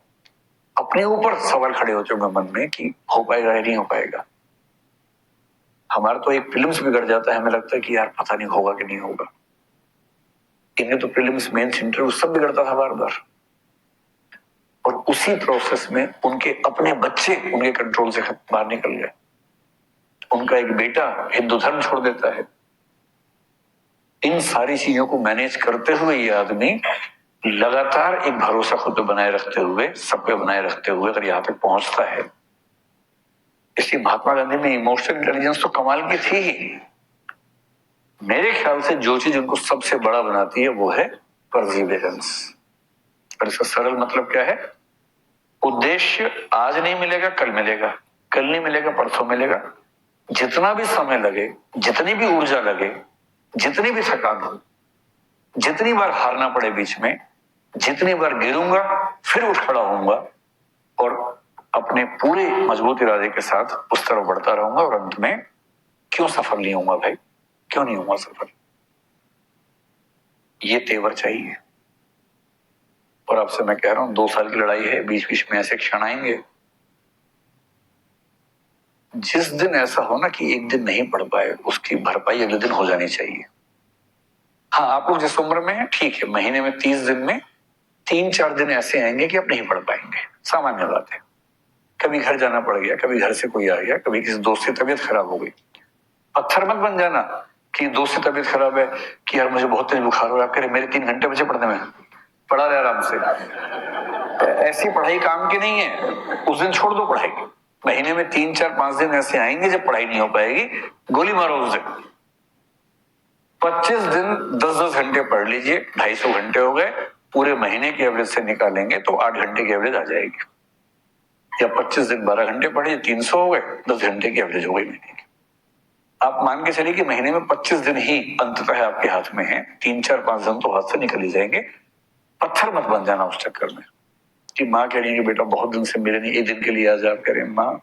अपने ऊपर सवाल खड़े होते होंगे मन में कि हो पाएगा या नहीं हो पाएगा। हमारा तो एक प्रीलिम्स बिगड़ जाता है, हमें लगता है कि यार पता नहीं होगा कि नहीं होगा। इन्हें तो प्रीलिम्स, मेंस, इंटरव्यू सब बिगड़ता था बार बार। और उसी प्रोसेस में उनके अपने बच्चे उनके कंट्रोल से बाहर निकल गए। उनका एक बेटा हिंदू धर्म छोड़ देता है। इन सारी चीजों को मैनेज करते हुए ये आदमी लगातार एक भरोसा खुद पे बनाए रखते हुए, सब पे बनाए रखते हुए अगर यहाँ तक पहुंचता है। इसलिए महात्मा गांधी में इमोशनल इंटेलिजेंस तो कमाल की थी ही। मेरे ख्याल से जो चीज उनको सबसे बड़ा बनाती है वो है परसिवियरेंस। और इसका सरल मतलब क्या है? उद्देश्य आज नहीं मिलेगा, कल मिलेगा, कल नहीं मिलेगा, परसों मिलेगा। जितना भी समय लगे, जितनी भी ऊर्जा लगे, जितनी भी थकान हो, जितनी बार हारना पड़े बीच में, जितनी बार गिरूंगा फिर उठ खड़ा होऊंगा और अपने पूरे मजबूत इरादे के साथ उस तरफ बढ़ता रहूंगा। और अंत में क्यों सफल नहीं होऊंगा भाई, क्यों नहीं होऊंगा सफल? ये तेवर चाहिए। और आपसे मैं कह रहा हूं, 2 साल की लड़ाई है, बीच बीच में ऐसे क्षण आएंगे। जिस दिन ऐसा हो ना कि एक दिन नहीं पढ़ पाए, उसकी भरपाई अगले दिन हो जानी चाहिए। हाँ, आप लोग जिस उम्र में है ठीक है, महीने में 30 दिन में 3-4 दिन ऐसे आएंगे कि आप नहीं पढ़ पाएंगे, सामान्य बात है। कभी घर जाना पड़ गया, कभी घर से कोई आ गया, कभी किसी दोस्त की तबीयत खराब हो गई। पत्थर मत बन जाना कि दोस्त की तबीयत खराब है कि यार मुझे बहुत तेज बुखार हो रहा है, कह रहे मेरे 3 घंटे बचे पढ़ने में, पढ़ा रहे आराम से। ऐसी पढ़ाई काम की नहीं है, उस दिन छोड़ दो पढ़ाई। महीने में 3-4-5 दिन ऐसे आएंगे जब पढ़ाई नहीं हो पाएगी, गोली मारो उस दिन। 25 दिन 10-10 घंटे पढ़ लीजिए, 250 घंटे हो गए, पूरे महीने की एवरेज से निकालेंगे तो 8 घंटे की एवरेज आ जाएगी। या 25 दिन 12 घंटे पढ़िए, 300 हो गए, 10 घंटे की एवरेज हो गई महीने की। आप मान के चलिए कि महीने में 25 दिन ही अंततः आपके हाथ में है, 3-4-5 दिन तो हाथ से निकल ही जाएंगे। पत्थर मत बन जाना उस चक्कर में कि माँ कह रही है कि बेटा बहुत दिन से मिले नहीं, एक दिन के लिए आ जा। आप कह रहे माँ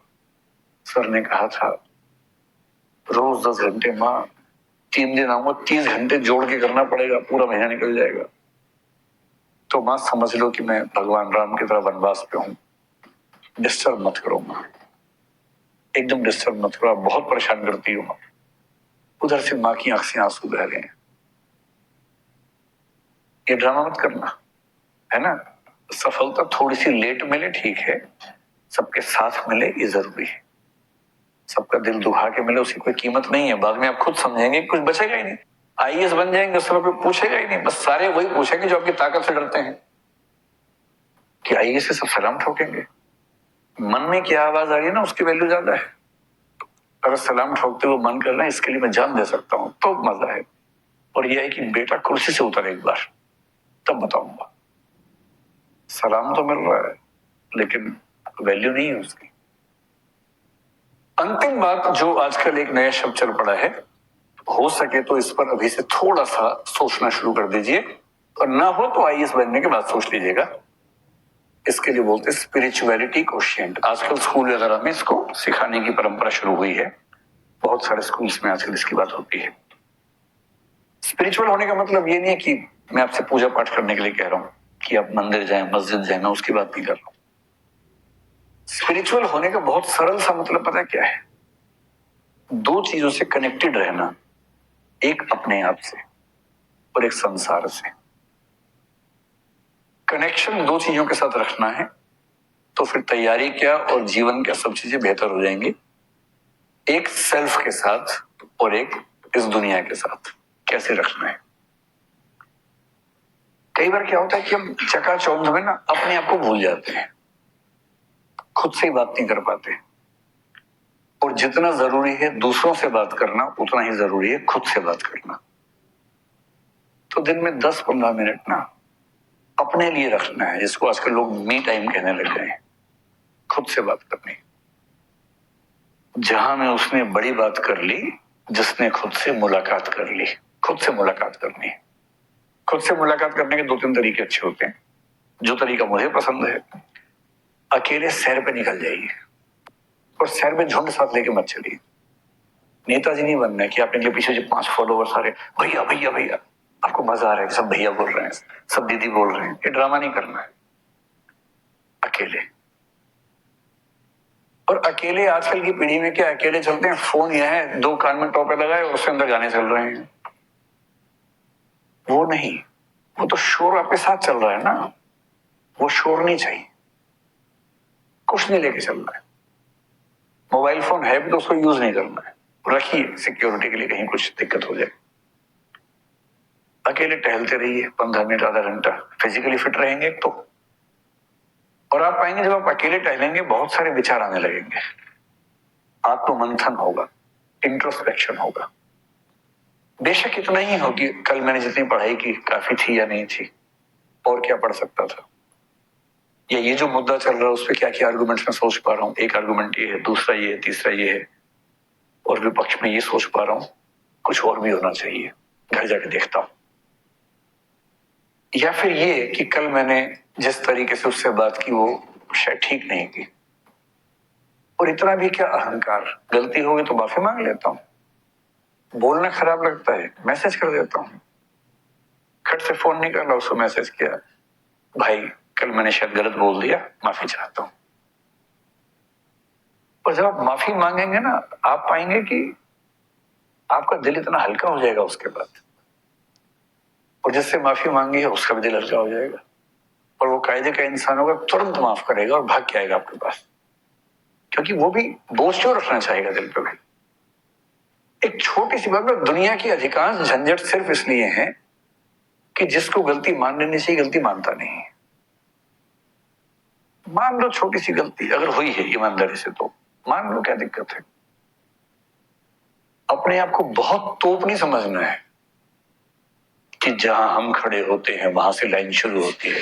सर ने कहा था रोज 10 घंटे, माँ 3 दिन आऊंगा, 30 घंटे जोड़ के करना पड़ेगा, पूरा महीना निकल जाएगा। तो माँ समझ लो कि मैं भगवान राम की तरह वनवास पे हूं, डिस्टर्ब मत करो माँ, एकदम डिस्टर्ब मत करो, आप बहुत परेशान करती हो। उधर से माँ की आंख से आंसू बह रहे हैं। ये ड्रामा मत करना, है ना। सफलता थोड़ी सी लेट मिले ठीक है, सबके साथ मिले ये जरूरी है। सबका दिल दुखा के मिले उसकी कोई कीमत नहीं है। बाद में आप खुद समझेंगे कुछ बचेगा ही नहीं। आईएएस बन जाएंगे, सब कोई पूछेगा ही नहीं, बस सारे वही पूछेंगे जो आपकी ताकत से डरते हैं कि आईएएस से सब सलाम ठोकेंगे। मन में क्या आवाज आ रही है ना, उसकी वैल्यू ज्यादा है। अगर सलाम ठोकते हुए मन कर रहे हैं इसके लिए मैं जान दे सकता हूं तो मजा है। और यह है कि बेटा कुर्सी से उतर एक बार, तब बताऊंगा। सलाम तो मिल रहा है लेकिन वैल्यू नहीं है उसकी। अंतिम बात जो आजकल एक नया शब्द चल पड़ा है, हो सके तो इस पर अभी से थोड़ा सा सोचना शुरू कर दीजिए, और ना हो तो आईएएस बनने के बाद सोच लीजिएगा। इसके लिए बोलते हैं स्पिरिचुअलिटी कोशिएंट। आजकल स्कूल वगैरह में इसको सिखाने की परंपरा शुरू हुई है, बहुत सारे स्कूल्स में आजकल इसकी बात होती है। स्पिरिचुअल होने का मतलब ये नहीं है कि मैं आपसे पूजा पाठ करने के लिए कह रहा हूं कि आप मंदिर जाएं, मस्जिद जाएं, मैं उसकी बात नहीं कर रहा हूं। स्पिरिचुअल होने का बहुत सरल सा मतलब पता है क्या है? दो चीजों से कनेक्टेड रहना, एक अपने आप से और एक संसार से। कनेक्शन दो चीजों के साथ रखना है तो फिर तैयारी क्या और जीवन क्या सब चीजें बेहतर हो जाएंगी। एक सेल्फ के साथ और एक इस दुनिया के साथ कैसे रखना है। कई बार क्या होता है कि हम चकाचौंध में ना अपने आप को भूल जाते हैं, खुद से ही बात नहीं कर पाते। और जितना जरूरी है दूसरों से बात करना उतना ही जरूरी है खुद से बात करना। तो दिन में 10-15 मिनट ना अपने लिए रखना है, जिसको आजकल लोग मी टाइम कहने लग गए हैं। खुद से बात करनी, जहां में उसने बड़ी बात कर ली, जिसने खुद से मुलाकात कर ली। खुद से मुलाकात करनी है। खुद से मुलाकात करने के 2-3 तरीके अच्छे होते हैं। जो तरीका मुझे पसंद है, अकेले सैर पे निकल जाइए और सैर में झुंड साथ लेके मत चलिए। नेताजी नहीं बनना है कि आपने पीछे जो 5 फॉलोवर्स आ रहे, भैया भैया भैया, आपको मजा आ रहा है कि सब भैया बोल रहे हैं, सब दीदी बोल रहे हैं। ये ड्रामा नहीं करना है। अकेले, और अकेले आजकल की पीढ़ी में क्या अकेले चलते हैं, फोन यह है, 2 कान में टोपे लगाए और उसके अंदर गाने चल रहे हैं। वो नहीं, वो तो शोर आपके साथ चल रहा है ना, वो शोर नहीं चाहिए। कुछ नहीं लेके चल रहा है। मोबाइल फोन है भी तो उसको यूज नहीं करना है, रखिए सिक्योरिटी के लिए, कहीं कुछ दिक्कत हो जाए। अकेले टहलते रहिए 15 मिनट, आधा घंटा, फिजिकली फिट रहेंगे तो। और आप पाएंगे जब आप अकेले टहलेंगे बहुत सारे विचार आने लगेंगे, आत्ममंथन होगा, इंट्रोस्पेक्शन होगा। बेशक इतना ही हो कि कल मैंने जितनी पढ़ाई की काफी थी या नहीं थी, और क्या पढ़ सकता था, या ये जो मुद्दा चल रहा है उस पर क्या क्या आर्गुमेंट्स में सोच पा रहा हूँ। एक आर्गुमेंट ये है, दूसरा ये है, तीसरा ये है, और विपक्ष में ये सोच पा रहा हूं कुछ और भी होना चाहिए, घर जाके देखता हूं। या फिर ये कि कल मैंने जिस तरीके से उससे बात की वो शायद ठीक नहीं की। और इतना भी क्या अहंकार, गलती होगी तो माफी मांग लेता हूं। बोलना खराब लगता है, मैसेज कर देता हूं। खट से फोन नहीं करना, उसको मैसेज किया, भाई कल मैंने शायद गलत बोल दिया, माफी चाहता हूं। और जब आप माफी मांगेंगे ना, आप पाएंगे कि आपका दिल इतना हल्का हो जाएगा उसके बाद, और जिससे माफी मांगी है उसका भी दिल हल्का हो जाएगा, और वो कायदे का इंसान होगा, तुरंत माफ करेगा और भाग के आएगा आपके पास, क्योंकि वो भी बोझ क्यों रखना चाहेगा दिल पे भाई। एक छोटी सी बात में दुनिया की अधिकांश झंझट सिर्फ इसलिए है कि जिसको गलती मान लेनी चाहिए गलती मानता नहीं है। मान लो छोटी सी गलती अगर हुई है ईमानदारी से तो मान लो, क्या दिक्कत है। अपने आप को बहुत तोप नहीं समझना है कि जहां हम खड़े होते हैं वहां से लाइन शुरू होती है।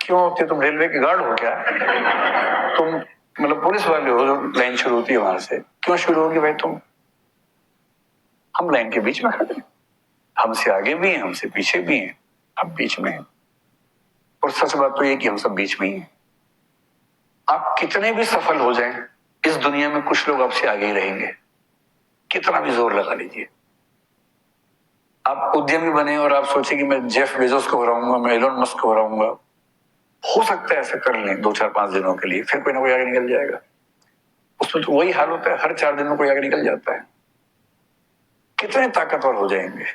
क्यों होती है? तुम रेलवे के गार्ड हो क्या? तुम मतलब पुलिस वाले हो जो लाइन शुरू होती है वहां से? क्यों शुरू होगी भाई? तुम, हम लाइन के बीच में खड़े हैं, हमसे आगे भी हैं, हमसे पीछे भी हैं, हम बीच में हैं। और सच बात तो ये कि हम सब बीच में ही हैं। आप कितने भी सफल हो जाएं, इस दुनिया में कुछ लोग आपसे आगे ही रहेंगे, कितना भी जोर लगा लीजिए। आप उद्यमी बने और आप सोचे कि मैं जेफ बेजोस को हराऊंगा, मैं एलोन मस्क को हराऊंगा, हो सकता है ऐसा कर लें 2-4-5 दिनों के लिए, फिर कोई ना कोई आगे निकल जाएगा। उसमें तो वही हाल होता है, हर 4 दिन में कोई आगे निकल जाता है। कितने ताकतवर हो जाएंगे,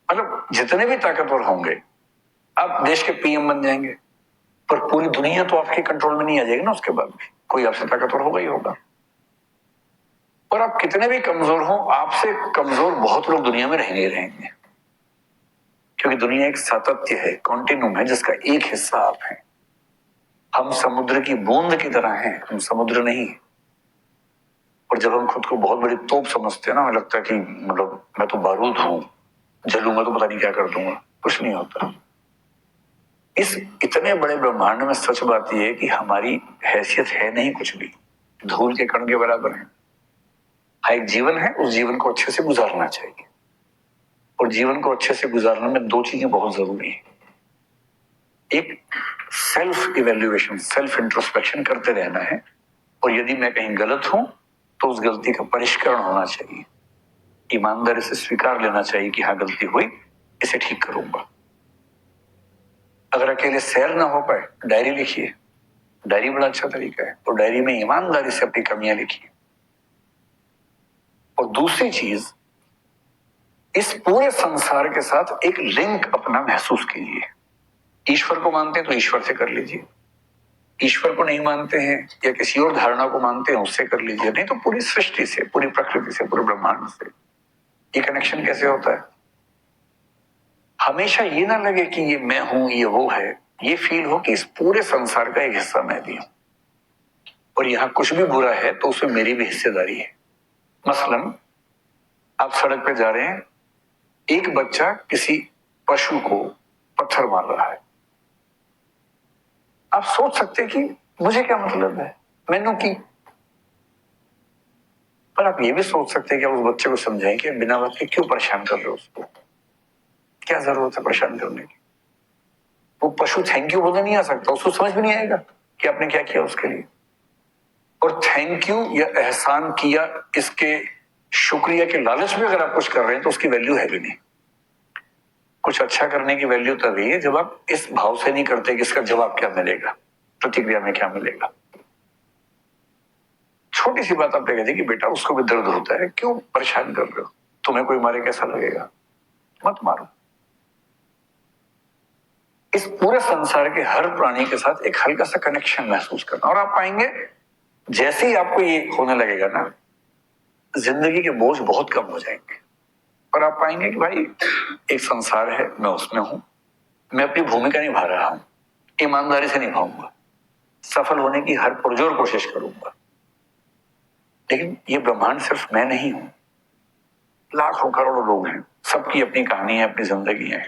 मतलब जितने भी ताकतवर होंगे, आप देश के पीएम बन जाएंगे, पर पूरी दुनिया तो आपके कंट्रोल में नहीं आ जाएगी ना, उसके बाद भी कोई आपसे ताकतवर होगा ही होगा। और आप कितने भी कमजोर हो, आपसे कमजोर बहुत लोग दुनिया में रहेंगे ही रहेंगे, क्योंकि दुनिया एक सातत्य है, कॉन्टिन्यूम है, जिसका एक हिस्सा आप हैं। हम समुद्र की बूंद की तरह हैं, हम समुद्र नहीं। और जब हम खुद को बहुत बड़ी तोप समझते हैं ना, हमें लगता है कि मतलब मैं तो बारूद हूं, जलूंगा तो पता नहीं क्या कर दूंगा। कुछ नहीं होता। इस इतने बड़े ब्रह्मांड में सच बात यह है कि हमारी हैसियत है नहीं कुछ भी, धूल के कण के बराबर है। हाँ, एक जीवन है, उस जीवन को अच्छे से गुजारना चाहिए। और जीवन को अच्छे से गुजारने में दो चीजें बहुत जरूरी है। एक सेल्फ इवेल्युएशन, सेल्फ इंट्रोस्पेक्शन करते रहना है, और यदि मैं कहीं गलत हूं तो उस गलती का परिष्करण होना चाहिए, ईमानदारी से स्वीकार लेना चाहिए कि हाँ गलती हुई, इसे ठीक करूंगा। अगर अकेले सैर ना हो पाए, डायरी लिखिए, डायरी बड़ा अच्छा तरीका है, और डायरी में ईमानदारी से अपनी कमियां लिखिए। और दूसरी चीज, इस पूरे संसार के साथ एक लिंक अपना महसूस कीजिए। ईश्वर को मानते हैं तो ईश्वर से कर लीजिए, ईश्वर को नहीं मानते हैं या किसी और धारणा को मानते हैं उससे कर लीजिए, नहीं तो पूरी सृष्टि से, पूरी प्रकृति से, पूरे ब्रह्मांड से। ये कनेक्शन कैसे होता है? हमेशा ये ना लगे कि ये मैं हूं, ये वो है, ये फील हो कि इस पूरे संसार का एक हिस्सा मैं भी हूं, और यहां कुछ भी बुरा है तो उसमें मेरी भी हिस्सेदारी है। मसलन आप सड़क पे जा रहे हैं, एक बच्चा किसी पशु को पत्थर मार रहा है, आप सोच सकते हैं कि मुझे क्या मतलब है, मैंने की। पर आप ये भी सोच सकते हैं कि आप उस बच्चे को समझाएं कि बिना बात के क्यों परेशान कर रहे हो उसको, क्या जरूरत है परेशान करने की। वो पशु थैंक यू बोलने नहीं आ सकता, उसको समझ भी नहीं आएगा कि आपने क्या किया उसके लिए। और थैंक यू या एहसान किया, इसके शुक्रिया के लालच में अगर आप कुछ कर रहे हैं तो उसकी वैल्यू है भी नहीं। कुछ अच्छा करने की वैल्यू तभी है जब आप इस भाव से नहीं करते कि इसका जवाब क्या मिलेगा, प्रतिक्रिया में क्या मिलेगा। छोटी सी बात आपने कह दी कि बेटा उसको भी दर्द होता है, क्यों परेशान कर रहे हो, तुम्हें कोई मारे कैसा लगेगा, मत मारो। इस पूरे संसार के हर प्राणी के साथ एक हल्का सा कनेक्शन महसूस करना, और आप पाएंगे जैसे ही आपको ये होने लगेगा ना, जिंदगी के बोझ बहुत कम हो जाएंगे। और आप पाएंगे कि भाई एक संसार है, मैं उसमें हूं, मैं अपनी भूमिका निभा रहा हूं, ईमानदारी से निभाऊंगा, सफल होने की हर पुरजोर कोशिश करूंगा। लेकिन ये ब्रह्मांड सिर्फ मैं नहीं हूं, लाखों करोड़ों लोग हैं, सबकी अपनी कहानी है, अपनी जिंदगी है।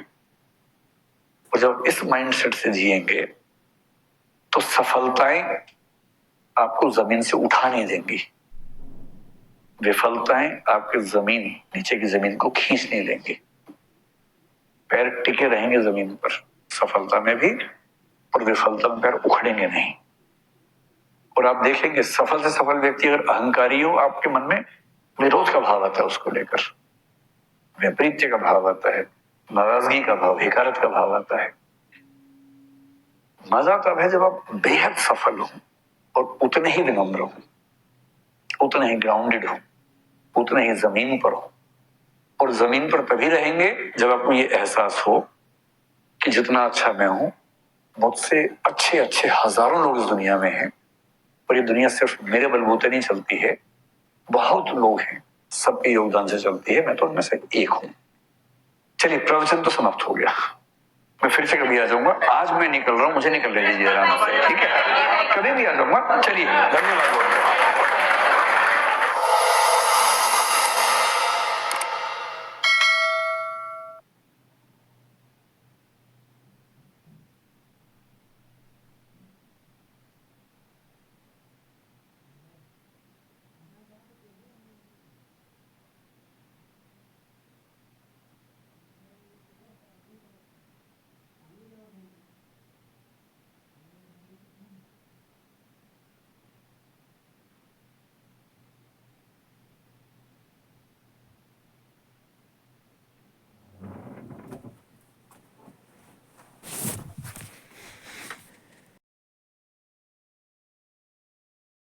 और जब इस माइंडसेट से जिएंगे तो सफलताएं आपको जमीन से उठा नहीं देंगी, विफलताएं आपके जमीन, नीचे की जमीन को खींच नहीं लेंगे। पैर टिके रहेंगे जमीन पर, सफलता में भी और विफलता में पैर उखड़ेंगे नहीं। और आप देखेंगे सफल से सफल व्यक्ति अगर अहंकारी हो, आपके मन में विरोध का भाव आता है, उसको लेकर विपरीत का भाव आता है, नाराजगी का भाव, हिकारत का भाव आता है। मजा तब है जब आप बेहद सफल हो और उतने ही विनम्र हो, उतने ही ग्राउंडेड हो, उतने ही जमीन पर हो। और जमीन पर तभी रहेंगे जब आपको ये एहसास हो कि जितना अच्छा मैं हूं, मुझसे अच्छे अच्छे हजारों लोग इस दुनिया में हैं, और ये दुनिया सिर्फ मेरे बलबूते नहीं चलती है, बहुत लोग हैं, सबके योगदान से चलती है, मैं तो उनमें से एक हूं। चलिए, प्रवचन तो समाप्त हो गया, मैं फिर से कभी आ जाऊंगा। आज मैं निकल रहा हूं, मुझे निकल ले लीजिए आराम से, ठीक है? कभी भी आ जाऊंगा। चलिए, धन्यवाद।